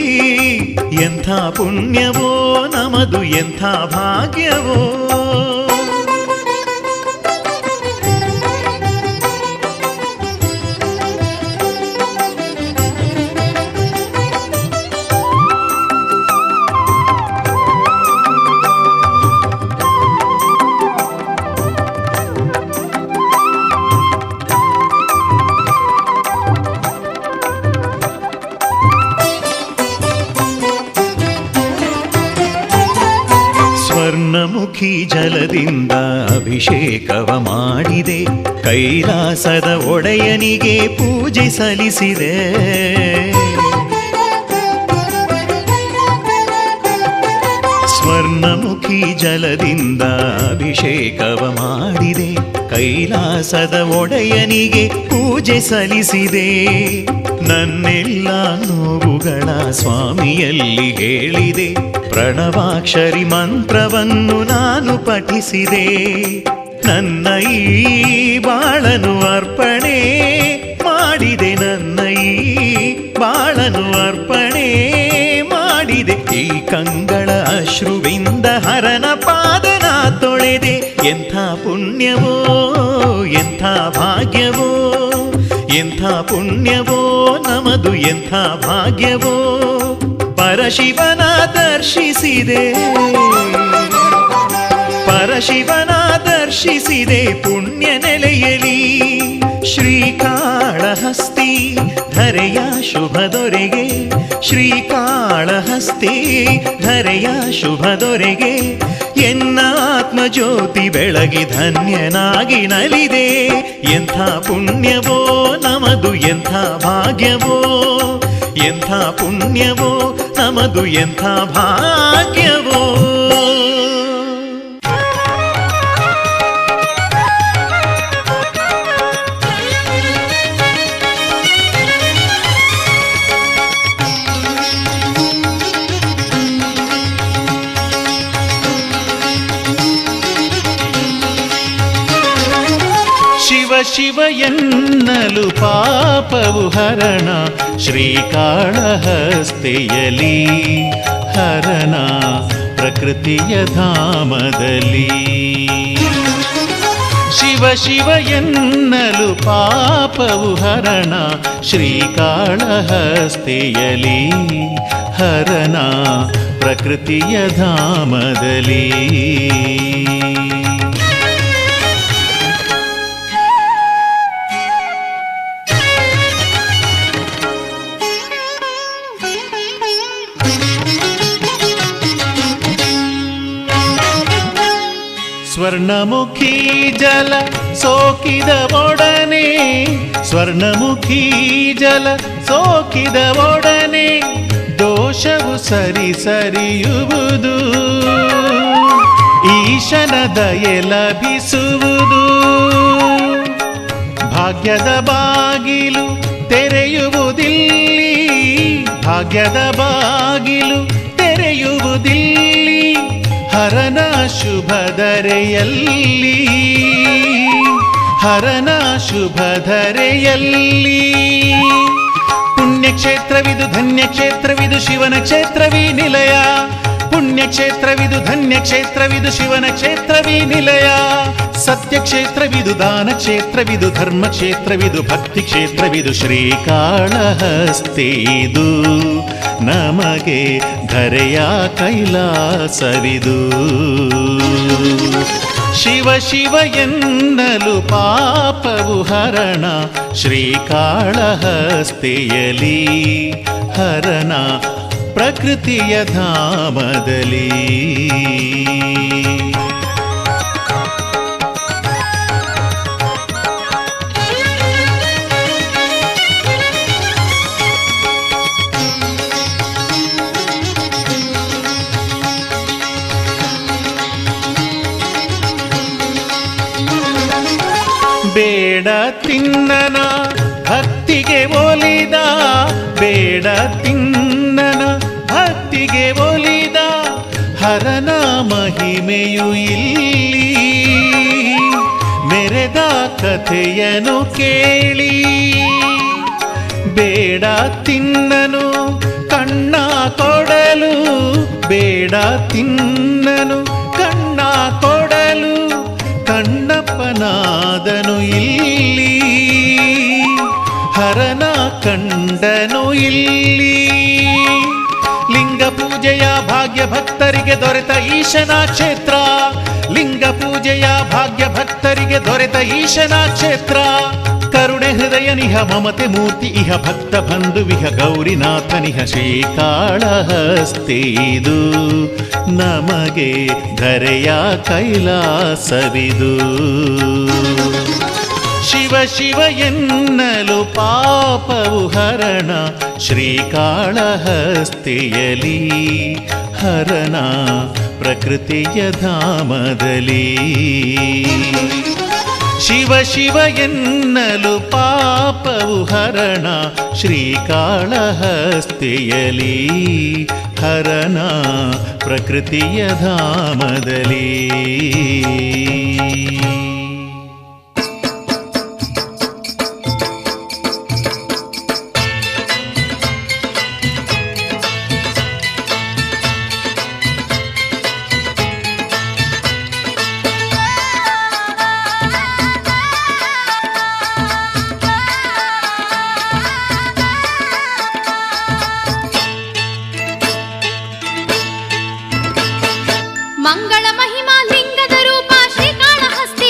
ಎಂಥ ಪುಣ್ಯವೋ ನಮದು ಎಂಥ ಭಾಗ್ಯವೋ. ಸ್ವರ್ಣಮುಖಿ ಜಲದಿಂದ ಅಭಿಷೇಕವ ಮಾಡಿದೆ, ಕೈಲಾಸದ ಒಡೆಯನಿಗೆ ಪೂಜೆ ಸಲ್ಲಿಸಿದೆ. ಸ್ವರ್ಣಮುಖಿ ಜಲದಿಂದ ಅಭಿಷೇಕವ ಮಾಡಿದೆ, ಕೈಲಾಸದ ಒಡೆಯನಿಗೆ ಪೂಜೆ ಸಲ್ಲಿಸಿದೆ. ನನ್ನೆಲ್ಲ ನೋವುಗಳ ಸ್ವಾಮಿಯಲ್ಲಿ ಹೇಳಿದೆ, ಪ್ರಣವಾಕ್ಷರಿ ಮಂತ್ರವನ್ನು ನಾನು ಪಠಿಸಿದೆ. ನನ್ನ ಈ ಬಾಳನು ಅರ್ಪಣೆ ಮಾಡಿದೆ, ನನ್ನ ಈ ಬಾಳನು ಅರ್ಪಣೆ ಮಾಡಿದೆ. ಈ ಕಂಗಳ ಅಶ್ರುವಿಂದ ಹರನ ಪಾದನ ತೊಳೆದೆ. ಎಂಥ ಪುಣ್ಯವೋ ಎಂಥ ಭಾಗ್ಯವೋ, ಎಂಥ ಪುಣ್ಯವೋ ನಮದು ಎಂಥ ಭಾಗ್ಯವೋ. ಪರಶಿವನ ದರ್ಶಿಸಿದೆ, ಪರಶಿವನ ದರ್ಶಿಸಿದೆ ಪುಣ್ಯ ನೆಲೆಯಲಿ. ಶ್ರೀಕಾಳಹಸ್ತಿ ಧರೆಯ ಶುಭ ದೊರೆಗೆ, ಶ್ರೀಕಾಳಹಸ್ತಿ ಧರೆಯ ಶುಭ ದೊರೆಗೆ. ಎನ್ನ ಆತ್ಮಜ್ಯೋತಿ ಬೆಳಗಿ ಧನ್ಯನಾಗಿ ನಲಿದೆ. ಎಂಥ ಪುಣ್ಯವೋ ನಮದು ಎಂಥ ಭಾಗ್ಯವೋ, ಎಂಥ ಪುಣ್ಯವೋ ನಮದು ಎಂಥ ಭಾಗ್ಯವೋ. ಶಿವ ಶಿವ ಎನ್ನಲು ಪಾಪವು ಹರಣ, ಶ್ರೀಕಾಳಹಸ್ತಿಯಲಿ ಹರಣ ಪ್ರಕೃತಿಯ ಧಾಮದಲ್ಲಿ. ಶಿವ ಶಿವ ಎನ್ನಲು ಪಾಪವು ಹರಣ ಶ್ರೀಕಾಳಹಸ್ತಿಯಲಿ ಹರಣ ಪ್ರಕೃತಿಯ ಧಾಮದಲ್ಲಿ. ಸ್ವರ್ಣಮುಖಿ ಜಲ ಸೋಕಿದ ಒಡನೆ ಸ್ವರ್ಣಮುಖಿ ಜಲ ಸೋಕಿದ ಒಡನೆ ದೋಷವು ಸರಿಯುವುದು ಈಶನ ದಯೆ ಲಭಿಸುವುದು. ಭಾಗ್ಯದ ಬಾಗಿಲು ತೆರೆಯುವುದಿಲ್ಲಿ ಭಾಗ್ಯದ ಬಾಗಿಲು ತೆರೆಯುವುದಿಲ್ಲಿ ಹರನ ಶುಭಧರೆಯಲ್ಲಿ ಹರನ ಶುಭಧರೆಯಲ್ಲಿ. ಪುಣ್ಯಕ್ಷೇತ್ರವಿದು ಧನ್ಯಕ್ಷೇತ್ರವಿದು ಶಿವನ ಕ್ಷೇತ್ರವೀ ನಿಲಯ ಪುಣ್ಯಕ್ಷೇತ್ರವಿದು ಧನ್ಯಕ್ಷೇತ್ರವಿದು ಶಿವನ ಕ್ಷೇತ್ರವೀ ನಿಲಯ. ಸತ್ಯಕ್ಷೇತ್ರವಿದು ದಾನ ಕ್ಷೇತ್ರವಿದು ಧರ್ಮ ಕ್ಷೇತ್ರವಿದು ಭಕ್ತಿ ಕ್ಷೇತ್ರವಿದು ಶ್ರೀಕಾಳಹಸ್ತಿದು ನಮಗೆ ಧರೆಯ ಕೈಲಾಸವಿದು. ಶಿವ ಶಿವ ಎನ್ನಲು ಪಾಪವು ಹರಣ ಶ್ರೀಕಾಳಹಸ್ತಿಯಲಿ ಹರಣ ಪ್ರಕೃತಿಯ ಧಾಮದಲ್ಲಿ. ಬೇಡ ತಿನ್ನನ ಭಕ್ತಿಗೆ ಒಲಿದ ಬೇಡ ತಿನ್ನನ ಭಕ್ತಿಗೆ ಒಲಿದ ಹರನ ಮಹಿಮೆಯು ಇಲ್ಲಿ ಮೆರೆದ ಕಥೆಯನು ಕೇಳಿ. ಬೇಡ ತಿನ್ನನು ಕಣ್ಣ ಕೊಡಲು ಬೇಡ ತಿನ್ನನು ಕಣ್ಣ ಕೊಡಲು ಕಣ್ಣಪ್ಪನಾದನು ಇಲ್ಲಿ ಹರನ ಕಂಡನು ಇಲ್ಲಿ. ಲಿಂಗ ಪೂಜೆಯ ಭಾಗ್ಯ ಭಕ್ತರಿಗೆ ದೊರೆತ ಈಶನ ಕ್ಷೇತ್ರ ಲಿಂಗ ಪೂಜೆಯ ಭಾಗ್ಯ ಭಕ್ತರಿಗೆ ದೊರೆತ ಈಶನ ಕ್ಷೇತ್ರ. ಕರುಣೆ ಹೃದಯನಿಹ ಮಮತೆ ಮೂರ್ತಿ ಇಹ ಭಕ್ತ ಬಂಧುವಿಹ ಗೌರಿನಾಥನಿಹ ಶ್ರೀಕಾಳಹಸ್ತಿದು ನಮಗೆ ಧರೆಯ ಕೈಲಾಸವಿದು. ಶಿವ ಶಿವ ಎನ್ನಲು ಪಾಪವು ಹರಣ ಶ್ರೀಕಾಳಹಸ್ತಿಯಲಿ ಹರಣ ಪ್ರಕೃತಿಯ ಧಾಮದಲ್ಲಿ. ಶಿವ ಶಿವ ಎನ್ನಲು ಪಾಪವು ಹರಣ ಶ್ರೀಕಾಳಹಸ್ತಿಯಲಿ ಹರಣ ಪ್ರಕೃತಿಯ ಧಾಮದಲ್ಲಿ. ಮಂಗಳ ಮಹಿಮಾ ಲಿಂಗದ ರೂಪ ಶ್ರೀಕಾಳಹಸ್ತಿ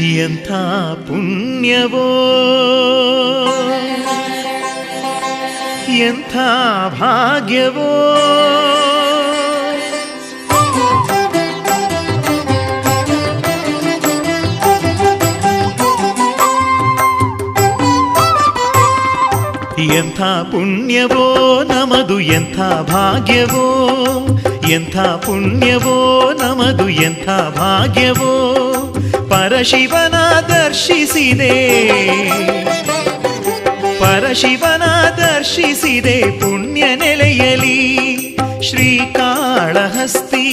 ಎಂಥ ಪುಣ್ಯವೋ ಎಂಥ ಭಾಗ್ಯವೋ ಎಂಥ ಪುಣ್ಯವೋ ನಮದು ಎಂಥ ಭಾಗ್ಯವೋ ಎಂಥ ಪುಣ್ಯವೋ ನಮದು ಎಂಥ ಭಾಗ್ಯವೋ ಪರಶಿವನ ದರ್ಶಿಸಿದೆ ಪರಶಿವನ ದರ್ಶಿಸಿದೆ ಪುಣ್ಯ ನೆಲೆಯಲಿ ಶ್ರೀಕಾಳಹಸ್ತಿ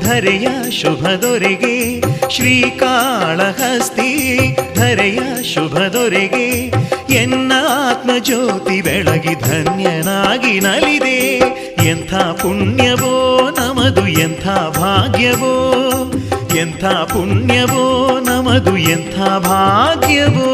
ಧರೆಯ ಶುಭದೊರೆಗೆ ಶ್ರೀಕಾಳಹಸ್ತಿ ಧರೆಯ ಶುಭದೊರೆಗೆ ಎನ್ನ ಆತ್ಮಜ್ಯೋತಿ ಬೆಳಗಿ ಧನ್ಯನಾಗಿ ನಲಿದೆ ಎಂಥ ಪುಣ್ಯವೋ ನಮದು ಎಂಥ ಭಾಗ್ಯವೋ ಎಂಥ ಪುಣ್ಯವೋ ನಮದು ಎಂಥ ಭಾಗ್ಯವೋ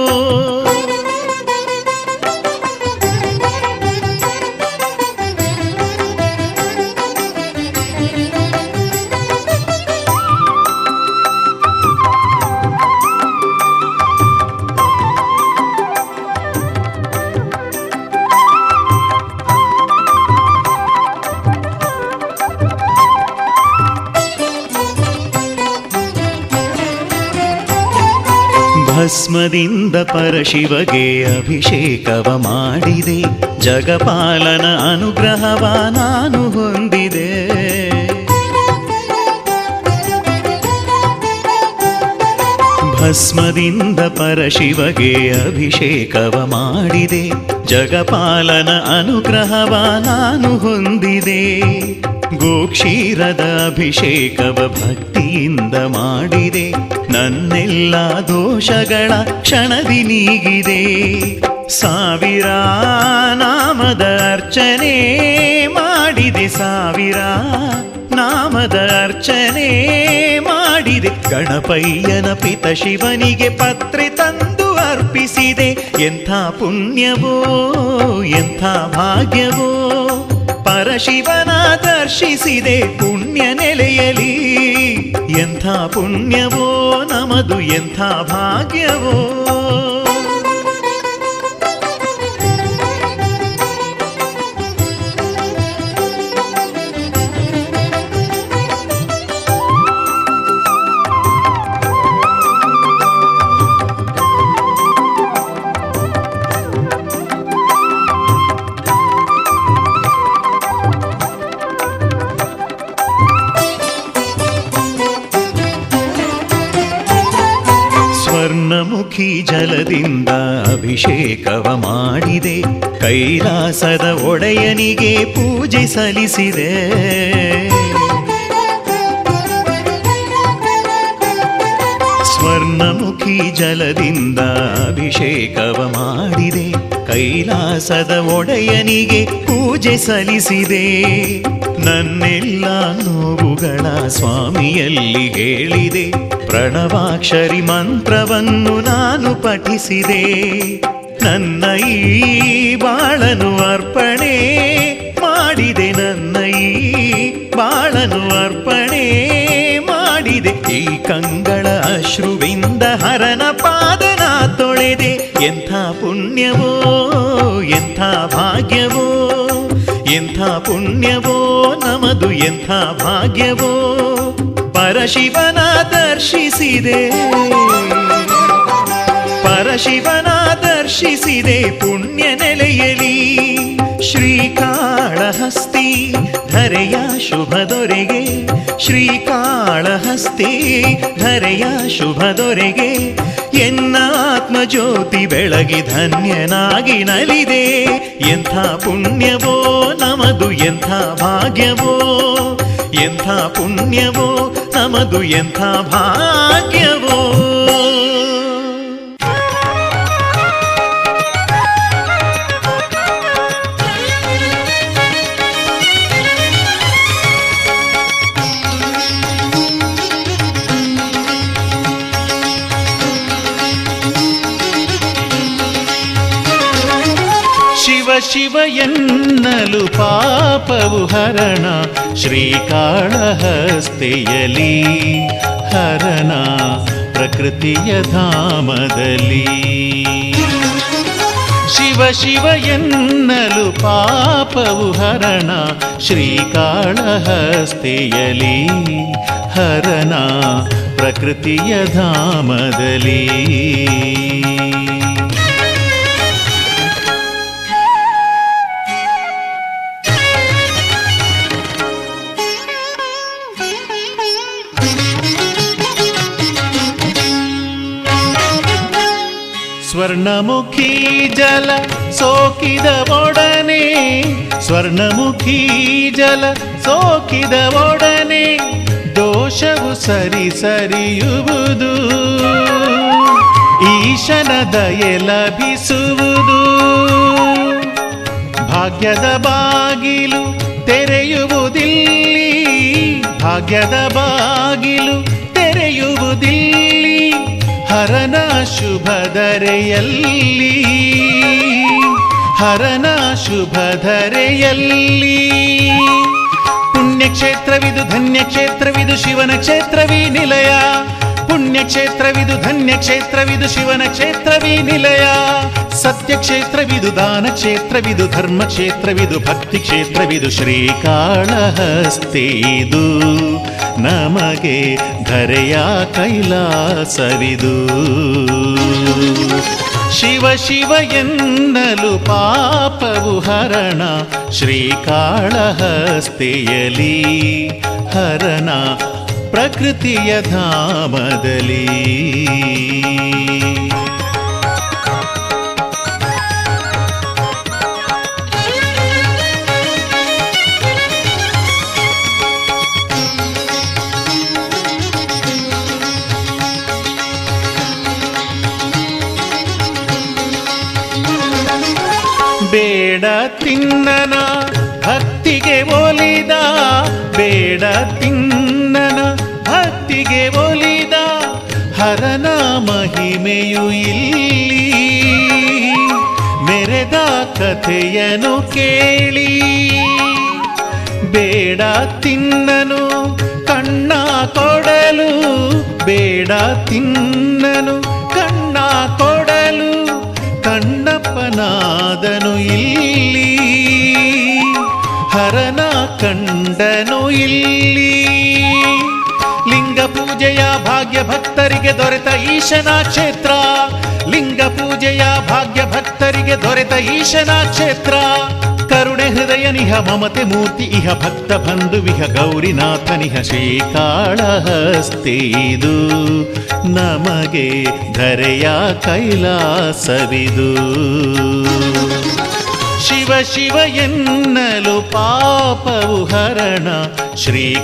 ಭಸ್ಮದಿಂದ ಪರಶಿವಗೆ ಅಭಿಷೇಕವ ಮಾಡಿದೆ ಜಗಪಾಲನ ಅನುಗ್ರಹವ ನಾನು ಹೊಂದಿದೆ ಭಸ್ಮದಿಂದ ಪರಶಿವಗೆ ಅಭಿಷೇಕವ ಮಾಡಿದೆ ಜಗಪಾಲನ ಅನುಗ್ರಹವ ನಾನು ಹೊಂದಿದೆ ಗೋಕ್ಷೀರದ ಅಭಿಷೇಕವ ಭಕ್ತಿಯಿಂದ ಮಾಡಿದೆ ನನ್ನೆಲ್ಲ ದೋಷಗಳ ಕ್ಷಣದಿ ನೀಗಿದೆ ಸಾವಿರ ನಾಮದ ಅರ್ಚನೆ ಮಾಡಿದೆ ಸಾವಿರ ನಾಮದ ಅರ್ಚನೆ ಮಾಡಿದೆ ಗಣಪಯ್ಯನ ಪಿತ ಶಿವನಿಗೆ ಪತ್ರೆ ತಂದು ಅರ್ಪಿಸಿದೆ ಎಂಥ ಪುಣ್ಯವೋ ಎಂಥ ಭಾಗ್ಯವೋ ಪರಶಿವನ ದರ್ಶಿಸಿದೆ ಪುಣ್ಯ ನೆಲೆಯಲಿ ಎಂಥ ಪುಣ್ಯವೋ ನಮದು ಎಂಥ ಭಾಗ್ಯವೋ ಸ್ವರ್ಣಮುಖಿ ಜಲದಿಂದ ಅಭಿಷೇಕವ ಮಾಡಿದೆ ಕೈಲಾಸದ ಒಡೆಯನಿಗೆ ಪೂಜೆ ಸಲ್ಲಿಸಿದೆ ಸ್ವರ್ಣಮುಖಿ ಜಲದಿಂದ ಅಭಿಷೇಕವ ಮಾಡಿದೆ ಕೈಲಾಸದ ಒಡೆಯನಿಗೆ ಪೂಜೆ ಸಲ್ಲಿಸಿದೆ ನನ್ನೆಲ್ಲ ನೋವುಗಳ ಸ್ವಾಮಿಯಲ್ಲಿ ಹೇಳಿದೆ ಪ್ರಣವಾಕ್ಷರಿ ಮಂತ್ರವನ್ನು ನಾನು ಪಠಿಸಿದೆ ನನ್ನ ಈ ಬಾಳನು ಅರ್ಪಣೆ ಮಾಡಿದೆ ನನ್ನ ಈ ಬಾಳನು ಅರ್ಪಣೆ ಮಾಡಿದೆ ಈ ಕಂಗಳ ಅಶ್ರುವಿಂದ ಹರನ ಪಾದನ ತೊಳೆದೆ ಎಂಥ ಪುಣ್ಯವೋ ಎಂಥ ಭಾಗ್ಯವೋ ಎಂಥ ಪುಣ್ಯವೋ ನಮದು ಎಂಥ ಭಾಗ್ಯವೋ ಪರಶಿವನ ದರ್ಶಿಸಿದೆ ಪರಶಿವನ ದರ್ಶಿಸಿದೆ ಪುಣ್ಯ ನೆಲೆಯಲಿ ಶ್ರೀಕಾಳಹಸ್ತಿ ಧರೆಯ ಶುಭದೊರೆಗೆ ಶ್ರೀಕಾಳಹಸ್ತಿ ಧರೆಯ ಶುಭದೊರೆಗೆ ಎನ್ನ ಆತ್ಮಜ್ಯೋತಿ ಬೆಳಗಿ ಧನ್ಯನಾಗಿ ನಲಿದೆ ಎಂಥ ಪುಣ್ಯವೋ ನಮದು ಎಂಥ ಭಾಗ್ಯವೋ ಎಂಥ ಪುಣ್ಯವೋ ನಮದು ಎಂಥ ಭಾಗ್ಯವೋ ಶಿವ ಶಿವ ಎನ್ನಲು ಪಾಪವು ಹರಣ ಶ್ರೀಕಾಳಹಸ್ತಿಯಲಿ ಹರಣ ಪ್ರಕೃತಿಯ ಧಾಮದಲ್ಲಿ. ಶಿವ ಶಿವ ಎನ್ನಲು ಪಾಪವು ಹರಣ ಶ್ರೀಕಾಳಹಸ್ತಿಯಲಿ ಹರಣ ಪ್ರಕೃತಿಯ ಧಾಮದಲ್ಲಿ. ಸ್ವರ್ಣಮುಖಿ ಜಲ ಸೋಕಿದ ಒಡನೆ ಸ್ವರ್ಣಮುಖಿ ಜಲ ಸೋಕಿದ ಒಡನೆ ದೋಷವು ಸರಿಯುವುದು ಈಶನ ದಯೆ ಲಭಿಸುವುದು. ಭಾಗ್ಯದ ಬಾಗಿಲು ತೆರೆಯುವುದಿಲ್ಲಿ ಭಾಗ್ಯದ ಬಾಗಿಲು ತೆರೆಯುವುದಿಲ್ಲಿ ಹರನ ಶುಭಧರೆಯಲ್ಲಿ ಹರನ ಶುಭಧರೆಯಲ್ಲಿ. ಪುಣ್ಯಕ್ಷೇತ್ರವಿದು ಧನ್ಯಕ್ಷೇತ್ರವಿದು ಶಿವನ ಕ್ಷೇತ್ರವೀ ನಿಲಯ ಪುಣ್ಯಕ್ಷೇತ್ರವಿದು ಧನ್ಯಕ್ಷೇತ್ರವಿದು ಶಿವನ ಕ್ಷೇತ್ರವೀ ನಿಲಯ. ಸತ್ಯಕ್ಷೇತ್ರವಿದು ದಾನ ಕ್ಷೇತ್ರವಿದು ಧರ್ಮ ಕ್ಷೇತ್ರವಿದು ಭಕ್ತಿ ಕ್ಷೇತ್ರವಿದು ಶ್ರೀಕಾಳಹಸ್ತಿದು ನಮಗೆ ಧರೆಯ ಕೈಲಾಸವಿದು. ಶಿವ ಶಿವ ಎನ್ನಲು ಪಾಪವು ಹರಣ ಶ್ರೀಕಾಳಹಸ್ತಿಯಲಿ ಹರಣ ಪ್ರಕೃತಿಯ ಧಾಮದಲ್ಲಿ. ಬೇಡ ತಿನ್ನನ ಭಕ್ತಿಗೆ ಒಲಿದ ಬೇಡ ತಿನ್ನನ ಭಕ್ತಿಗೆ ಒಲಿದ ಹರನ ಮಹಿಮೆಯು ಇಲ್ಲಿ ಮೆರೆದ ಕಥೆಯನು ಕೇಳಿ. ಬೇಡ ತಿನ್ನನು ಕಣ್ಣ ಕೊಡಲು ಬೇಡ ತಿನ್ನನು ಕಣ್ಣ ಕೊಡಲು ಕಣ್ಣಪ್ಪನಾದನು ಇಲ್ಲಿ ಹರನ ಕಂಡನು ಇಲ್ಲಿ. ಲಿಂಗ ಪೂಜೆಯ ಭಾಗ್ಯ ಭಕ್ತರಿಗೆ ದೊರೆತ ಈಶನ ಕ್ಷೇತ್ರ ಲಿಂಗ ಪೂಜೆಯ ಭಾಗ್ಯ ಭಕ್ತರಿಗೆ ದೊರೆತ ಈಶನ ಕ್ಷೇತ್ರ. ಕರುಣೆ ಹೃದಯನಿಹ ಮಮತೆ ಮೂರ್ತಿ ಇಹ ಭಕ್ತ ಬಂಧುವಿಹ ಗೌರಿನಾಥನಿಹ ಶ್ರೀಕಾಳಹಸ್ತಿದು ನಮಗೆ ಧರೆಯ ಕೈಲಾಸವಿದು. ಶಿವ ಶಿವ ಎನ್ನಲು ಪಾಪವು ಹರಣ ಶ್ರೀಕಾಳಹಸ್ತಿಯಲಿ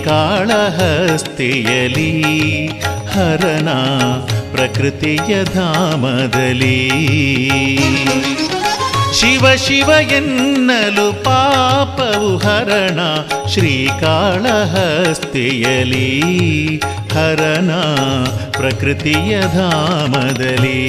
ಹರಣ ಪ್ರಕೃತಿಯ ಧಾಮದಲ್ಲಿ. ಶಿವ ಶಿವ ಎನ್ನಲು ಪಾಪವು ಹರಣ ಶ್ರೀಕಾಳಹಸ್ತಿಯಲಿ ಹರಣ ಪ್ರಕೃತಿಯ ಧಾಮದಲ್ಲಿ.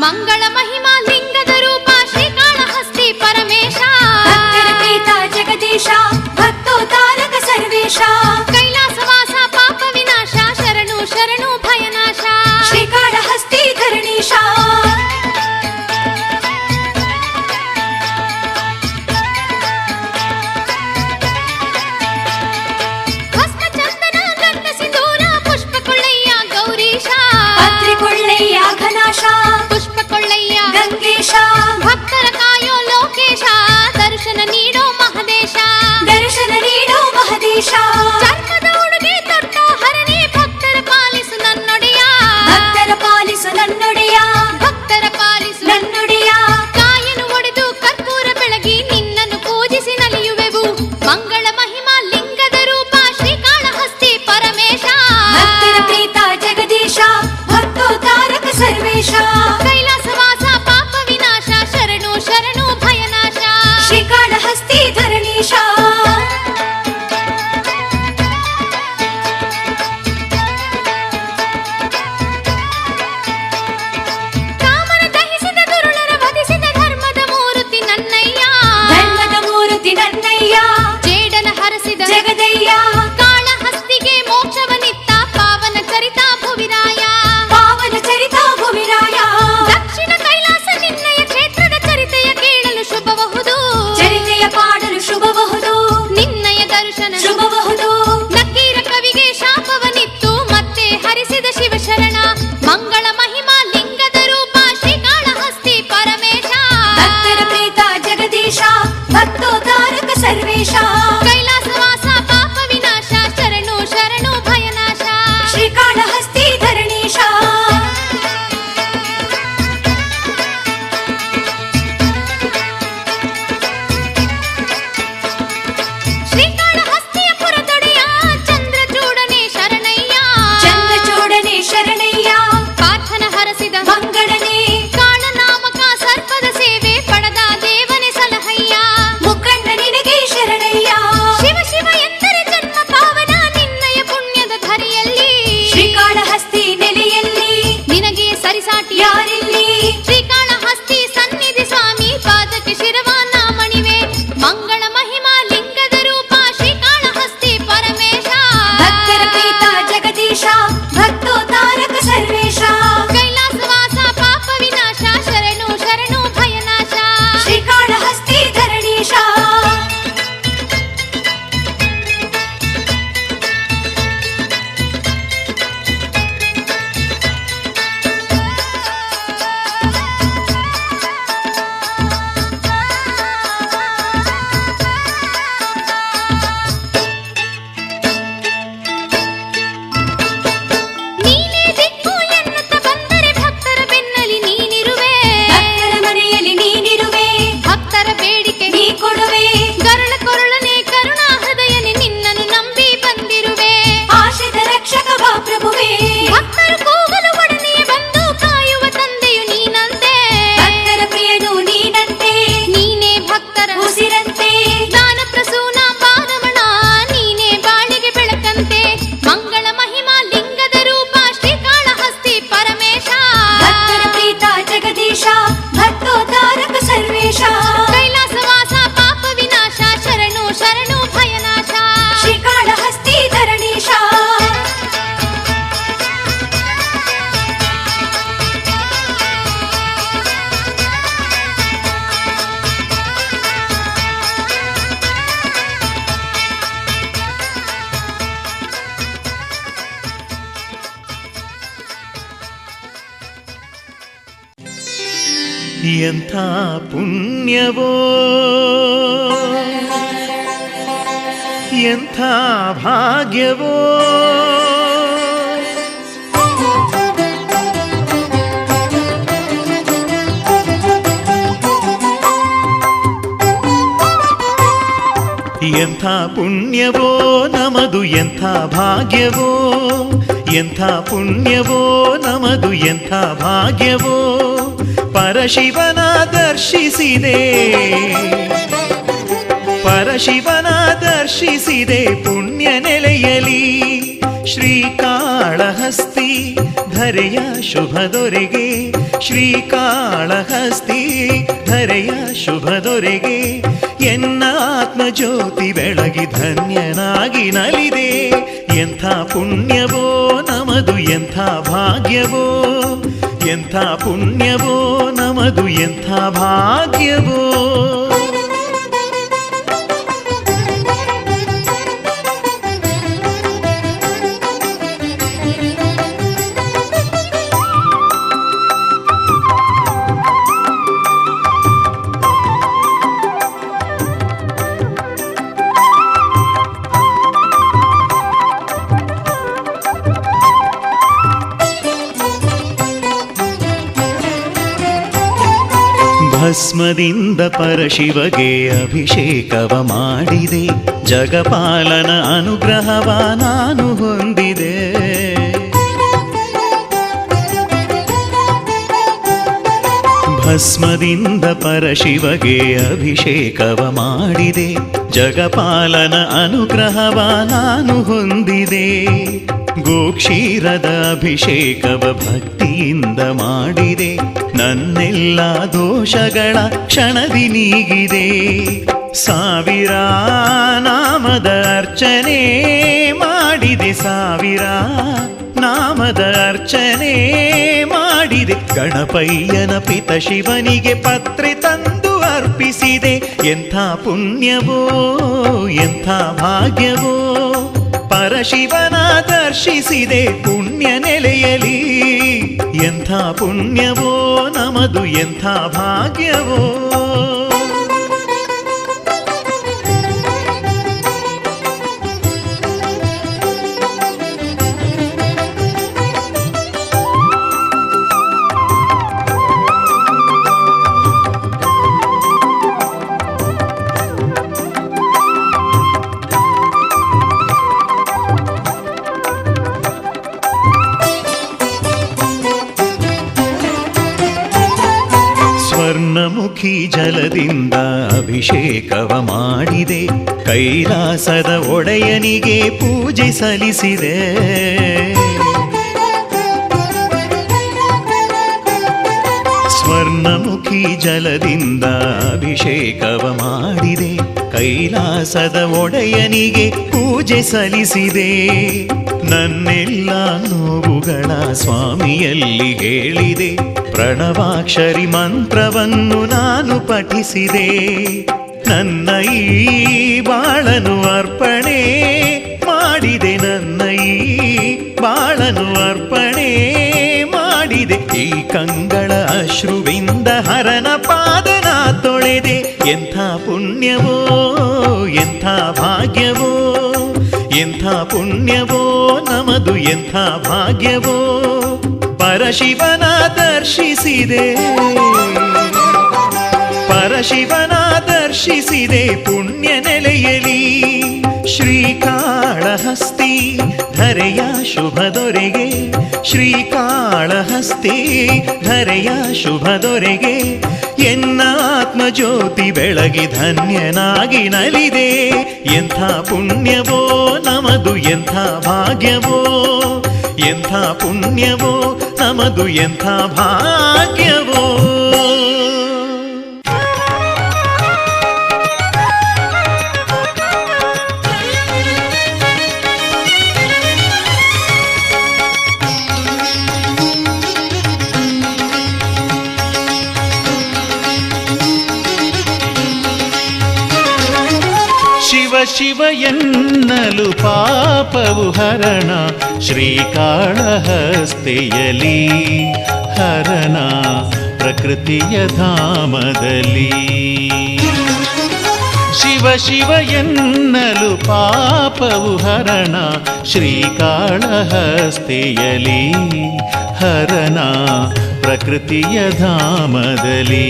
ಮಂಗಳ ಮಹಿಮಾ ಲಿಂಗದ ರೂಪ ಶ್ರೀ ಭಕ್ತೋದ್ಧಾರಕ ಸರ್ವೇಶ ಕೈಲಾಸವಾಸ ಪಾಪ ವಿನಾಶ ಶರಣು ಶರಣು ಭಯನಾಶ ಶ್ರೀಕಾಳಹಸ್ತಿ ಧರಣೀಶ ಶ್ರೀಕಾಳಹಸ್ತಿಯ ಪುರದೊಡೆಯ ಚಂದ್ರಚೂಡನೆ ಶರಣಯ್ಯ ಚಂದ್ರಚೂಡನೆ ಶರಣಯ್ಯ ಪಾರ್ಥನ ಹರಸಿದ ಮಂಗಳನೆ ಕಾಳನಾಮಕ ಸರ್ಪದ ಸೇವೆ ಪಡೆದ ದೇವನೇ ಸಲಹಯ್ಯ ಮುಖಂಡ ನಿನಗೆ ಶರಣಯ್ಯ ಶಿವ ಶಿವ ಎಂದರೆ ಜನ್ಮ ಪಾವನ ನಿನ್ನಯ ಪುಣ್ಯದ ಧರಿಯಲ್ಲಿ ಶ್ರೀಕಾಳಹಸ್ತಿ ನೆಲೆಯಲ್ಲಿ ನಿನಗೆ ಸರಿಸಾಟಿ ಯಾರಿಲ್ಲಿ ಶ್ರೀಕಾಳಹಸ್ತಿ ಸನ್ನಿಧಿ ಸ್ವಾಮಿ ಪಾದಕ್ಕೆ ಶಿರವಾನ ಮಣಿವೆ ಮಂಗಳ ಮಹಿಮಾ ಲಿಂಗದ ರೂಪ ಶ್ರೀಕಾಳಹಸ್ತಿ ಪರಮೇಶ ಭಕ್ತರ ಪ್ರೀತ ಜಗದೀಶ ಭಕ್ತೋದ್ಧಾರಕ ಸರ್ವೇಶ ಕೈಲಾಸವಾಸ ಪಾಪ ವಿನಾಶ ಶರಣು ಶರಣು ಭಯನಾಶ ಶ್ರೀಕಾಳಹಸ್ತಿ ಧರಣೀಶ ನೀನೇ ದಿಕ್ಕು ಎನ್ನುತ್ತ ಬಂದರೆ ಭಕ್ತರ ಬೆನ್ನಲಿ ನೀನಿರುವೆ ಭಕ್ತರ ಮನೆಯಲ್ಲಿ ನೀನಿರುವೆ ಭಕ್ತರ ಬೇಡಿಕೆ ನೀ ಕೊಡುವೆ ಗರುಳ ಕೊರುಳನೆ ಕರುಣಾ ಹೃದಯನೆ ನಿನ್ನನ್ನು ನಂಬಿ ಬಂದಿರುವೆ ಆಶಿತ ರಕ್ಷಕ ಬಾ ಪ್ರಭುವೇ ಭಕ್ತರು ಕೂಗಲು ಒಡನೆಯೇ ಬಂದು ಕಾಯುವ ತಂದೆಯು ನೀನಂತೆ ಭಕ್ತರ ಪ್ರಿಯನು ನೀನಂತೆ ನೀನೇ ಭಕ್ತರ ಉಸಿರಂತೆ ದಾನ ಪ್ರಸೂನ ಬಾರಮಣ ನೀನೇ ಬಾಳಿಗೆ ಬೆಳಕಂತೆ ಮಂಗಳ ಮಹಿಮಾ ಲಿಂಗದ ರೂಪ ಶ್ರೀಕಾಳಹಸ್ತಿ ಪರಮೇಶ ಭಕ್ತರ ಪ್ರೀತ ಜಗದೀಶ ಭಕ್ತೋದ್ಧಾರಕ ಸರ್ವೇಶ ಕೈಲಾಸವಾಸ ಪಾಪ ವಿನಾಶ ಶರಣು ಶರಣು ಭಯನಾಶ ಶ್ರೀಕಾಳಹಸ್ತಿ ಧರಣೀಶ ಎಂಥ ಪುಣ್ಯವೋ ಎಂಥ ಭಾಗ್ಯವೋ ಎಂಥ ಪುಣ್ಯವೋ ನಮದು ಎಂಥ ಭಾಗ್ಯವೋ ಎಂಥ ಪುಣ್ಯವೋ ನಮದು ಎಂಥ ಭಾಗ್ಯವೋ ಪರಶಿವನ ದರ್ಶಿಸಿದೆ ಪರಶಿವನ ದರ್ಶಿಸಿದೆ ಪುಣ್ಯ ನೆಲೆಯಲಿ ಶ್ರೀಕಾಳಹಸ್ತಿ ಧರೆಯ ಶುಭ ದೊರೆಗೆ ಶ್ರೀಕಾಳಹಸ್ತಿ ಧರೆಯ ಶುಭ ದೊರೆಗೆ ಎನ್ನ ಆತ್ಮಜ್ಯೋತಿ ಬೆಳಗಿ ಧನ್ಯನಾಗಿ ನಲಿದೆ ಎಂಥ ಪುಣ್ಯವೋ ನಮದು ಎಂಥ ಭಾಗ್ಯವೋ ಎಂಥ ಪುಣ್ಯವೋ ನಮದು ಎಂಥ ಭಾಗ್ಯವೋ ಭಸ್ಮದಿಂದ ಪರಶಿವಗೆ ಅಭಿಷೇಕವ ಮಾಡಿದೆ ಜಗಪಾಲನ ಅನುಗ್ರಹವ ನಾನು ಹೊಂದಿದೆ ಭಸ್ಮದಿಂದ ಪರಶಿವಗೆ ಅಭಿಷೇಕವ ಮಾಡಿದೆ ಜಗಪಾಲನ ಅನುಗ್ರಹವ ನಾನು ಹೊಂದಿದೆ ಗೋಕ್ಷೀರದ ಅಭಿಷೇಕವ ಭಕ್ತಿಯಿಂದ ಮಾಡಿದೆ ನನ್ನೆಲ್ಲ ದೋಷಗಳ ಕ್ಷಣದಿ ನೀಗಿದೆ ಸಾವಿರ ನಾಮದ ಅರ್ಚನೆ ಮಾಡಿದೆ ಸಾವಿರ ನಾಮದ ಅರ್ಚನೆ ಮಾಡಿದೆ ಗಣಪಯ್ಯನ ಪಿತ ಶಿವನಿಗೆ ಪತ್ರೆ ತಂದು ಅರ್ಪಿಸಿದೆ ಎಂಥ ಪುಣ್ಯವೋ ಎಂಥ ಭಾಗ್ಯವೋ ಪರಶಿವನ ದರ್ಶಿಸಿದೆ ಪುಣ್ಯ ನೆಲೆಯಲಿ ಎಂಥ ಪುಣ್ಯವೋ ನಮದು ಎಂಥ ಭಾಗ್ಯವೋ ಜಲದಿಂದ ಅಭಿಷೇಕವ ಮಾಡಿದೆ, ಕೈಲಾಸದ ಒಡೆಯನಿಗೆ ಪೂಜೆ ಸಲ್ಲಿಸಿದೆ. ಸ್ವರ್ಣಮುಖಿ ಜಲದಿಂದ ಅಭಿಷೇಕವ ಮಾಡಿದೆ, ಕೈಲಾಸದ ಒಡೆಯನಿಗೆ ಪೂಜೆ ಸಲ್ಲಿಸಿದೆ. ನನ್ನೆಲ್ಲ ನೋವುಗಳ ಸ್ವಾಮಿಯಲ್ಲಿ ಹೇಳಿದೆ, ಪ್ರಣವಾಕ್ಷರಿ ಮಂತ್ರವನ್ನು ನಾನು ಪಠಿಸಿದೆ. ನನ್ನ ಈ ಬಾಳನು ಅರ್ಪಣೆ ಮಾಡಿದೆ, ನನ್ನ ಈ ಬಾಳನು ಅರ್ಪಣೆ ಮಾಡಿದೆ. ಈ ಕಂಗಳ ಅಶ್ರುವಿಂದ ಹರನ ಪಾದನ ತೊಳೆದೆ. ಎಂಥ ಪುಣ್ಯವೋ ಎಂಥ ಭಾಗ್ಯವೋ, ಎಂಥ ಪುಣ್ಯವೋ ನಮದು, ಎಂಥ ಭಾಗ್ಯವೋ. ಪರಶಿವನ ದರ್ಶಿಸಿದೆ, ಪರಶಿವನ ದರ್ಶಿಸಿದೆ ಪುಣ್ಯ ನೆಲೆಯಲಿ. ಶ್ರೀಕಾಳಹಸ್ತಿ ಧರೆಯ ಶುಭ ದೊರೆಗೆ, ಶ್ರೀಕಾಳಹಸ್ತಿ ಧರೆಯ ಶುಭ ದೊರೆಗೆ. ಎನ್ನ ಆತ್ಮಜ್ಯೋತಿ ಬೆಳಗಿ ಧನ್ಯನಾಗಿ ನಲಿದೆ. ಎಂಥ ಪುಣ್ಯವೋ ನಮದು, ಎಂಥ ಭಾಗ್ಯವೋ, ಎಂಥ ಪುಣ್ಯವೋ ನಮದು, ಎಂಥ ಭಾಗ್ಯವೋ. ಶಿವ ಶಿವ ಎನ್ನಲು ಪಾಪವು ಹರಣ, ಶ್ರೀಕಾಳಹಸ್ತಿಯಲಿ ಹರಣ ಪ್ರಕೃತಿಯ ಧಾಮದಲ್ಲಿ. ಶಿವ ಶಿವ ಎನ್ನಲು ಪಾಪವು ಹರಣ, ಶ್ರೀಕಾಳಹಸ್ತಿಯಲಿ ಹರಣ ಪ್ರಕೃತಿಯ ಧಾಮದಲ್ಲಿ.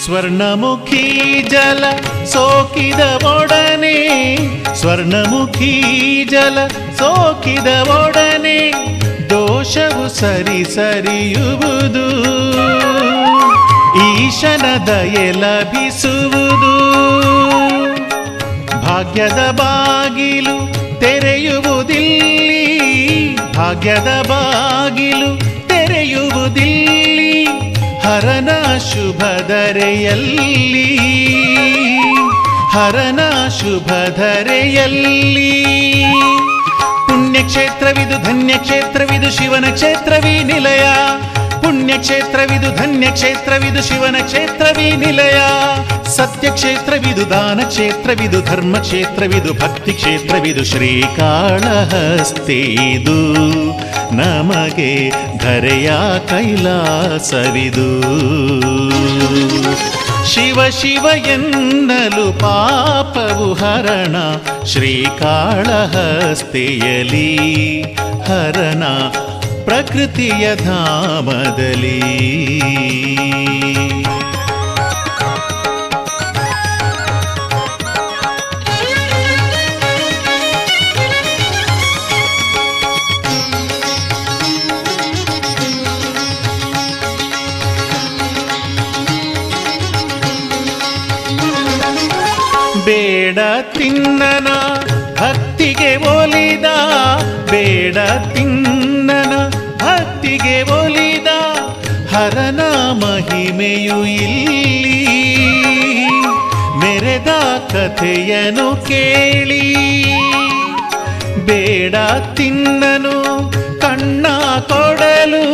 ಸ್ವರ್ಣಮುಖಿ ಜಲ ಸೋಕಿದ ಒಡನೆ, ಸ್ವರ್ಣಮುಖಿ ಜಲ ಸೋಕಿದ ಒಡನೆ, ದೋಷವು ಸರಿ ಸರಿಯುವುದು, ಈಶನ ದಯೆ ಲಭಿಸುವುದು. ಭಾಗ್ಯದ ಬಾಗಿಲು ತೆರೆಯುವುದಿಲ್ಲಿ, ಭಾಗ್ಯದ ಬಾಗಿಲು ತೆರೆಯುವುದಿಲ್ಲಿ, ಹರನ ಶುಭ ಧರೆಯಲ್ಲಿ, ಹರನ ಶುಭ ಧರೆಯಲ್ಲಿ. ಪುಣ್ಯಕ್ಷೇತ್ರವಿದು ಧನ್ಯಕ್ಷೇತ್ರವಿದು ಶಿವನ ಕ್ಷೇತ್ರವೀ ನಿಲಯ, ಪುಣ್ಯಕ್ಷೇತ್ರವಿದು ಧನ್ಯಕ್ಷೇತ್ರವಿದು ಶಿವನ ಕ್ಷೇತ್ರವೀ ನಿಲಯ. ಸತ್ಯಕ್ಷೇತ್ರವಿದು ದಾನ ಕ್ಷೇತ್ರವಿದು ಧರ್ಮ ಕ್ಷೇತ್ರವಿದು ಭಕ್ತಿ ಕ್ಷೇತ್ರವಿದು. ಶ್ರೀಕಾಳಹಸ್ತಿದು ನಮಗೆ ಧರೆಯ ಕೈಲಾಸವಿದು. ಶಿವ ಶಿವ ಎನ್ನಲು ಪಾಪವು ಹರಣ, ಶ್ರೀಕಾಳಹಸ್ತಿಯಲಿ ಹರಣ ಪ್ರಕೃತಿಯ ಧಾಮದಲ್ಲಿ. ಬೇಡ ತಿನ್ನನ ಭಕ್ತಿಗೆ ಒಲಿದ, ಬೇಡ ತಿನ್ನನ ಭಕ್ತಿಗೆ ಒಲಿದ, ಹರನ ಮಹಿಮೆಯು ಇಲ್ಲಿ ಮೆರೆದ ಕಥೆಯನು ಕೇಳಿ. ಬೇಡ ತಿನ್ನನು ಕಣ್ಣ ಕೊಡಲು,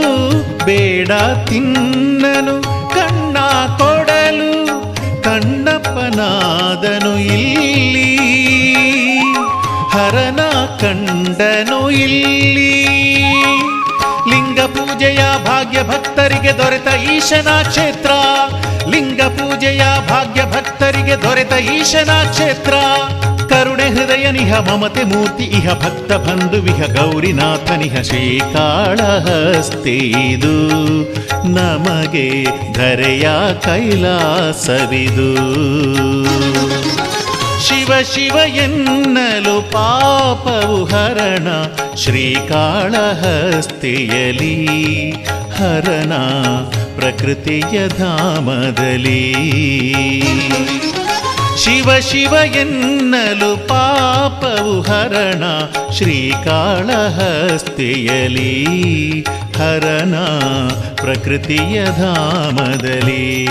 ಬೇಡ ತಿನ್ನನು ಕಣ್ಣ ಕೊಡಲು, ಕಣ್ಣಪ್ಪನಾದನು ಇಲ್ಲಿ ಹರನ ಕಂಡನು ಇಲ್ಲಿ. ಲಿಂಗ ಪೂಜೆಯ ಭಾಗ್ಯ ಭಕ್ತರಿಗೆ ದೊರೆತ ಈಶನ ಕ್ಷೇತ್ರ, ಲಿಂಗ ಪೂಜೆಯ ಭಾಗ್ಯ ಭಕ್ತರಿಗೆ ದೊರೆತ ಈಶನ ಕ್ಷೇತ್ರ. ಕರುಣೆ ಹೃದಯ ಒಡೆಯನಿಹ ಮಮತೆ ಮೂರ್ತಿ ಇಹ ಭಕ್ತ ಬಂಧುವಿಹ ಗೌರಿನಾಥನಿಹ ಶ್ರೀಕಾಳಹಸ್ತಿದು ನಮಗೆ ಧರೆಯ ಕೈಲಾಸವಿದು. ಶಿವ ಶಿವ ಎನ್ನಲು ಪಾಪವು ಹರಣ ಶ್ರೀಕಾಳಹಸ್ತಿಯಲಿ ಹರಣ ಪ್ರಕೃತಿಯ ಧಾಮದಲ್ಲಿ. ಶಿವ ಶಿವ ಎನ್ನಲು ಪಾಪವು ಹರಣ ಶ್ರೀಕಾಳಹಸ್ತಿಯಲಿ ಹರಣ ಪ್ರಕೃತಿಯ ಧಾಮದಲ್ಲಿ.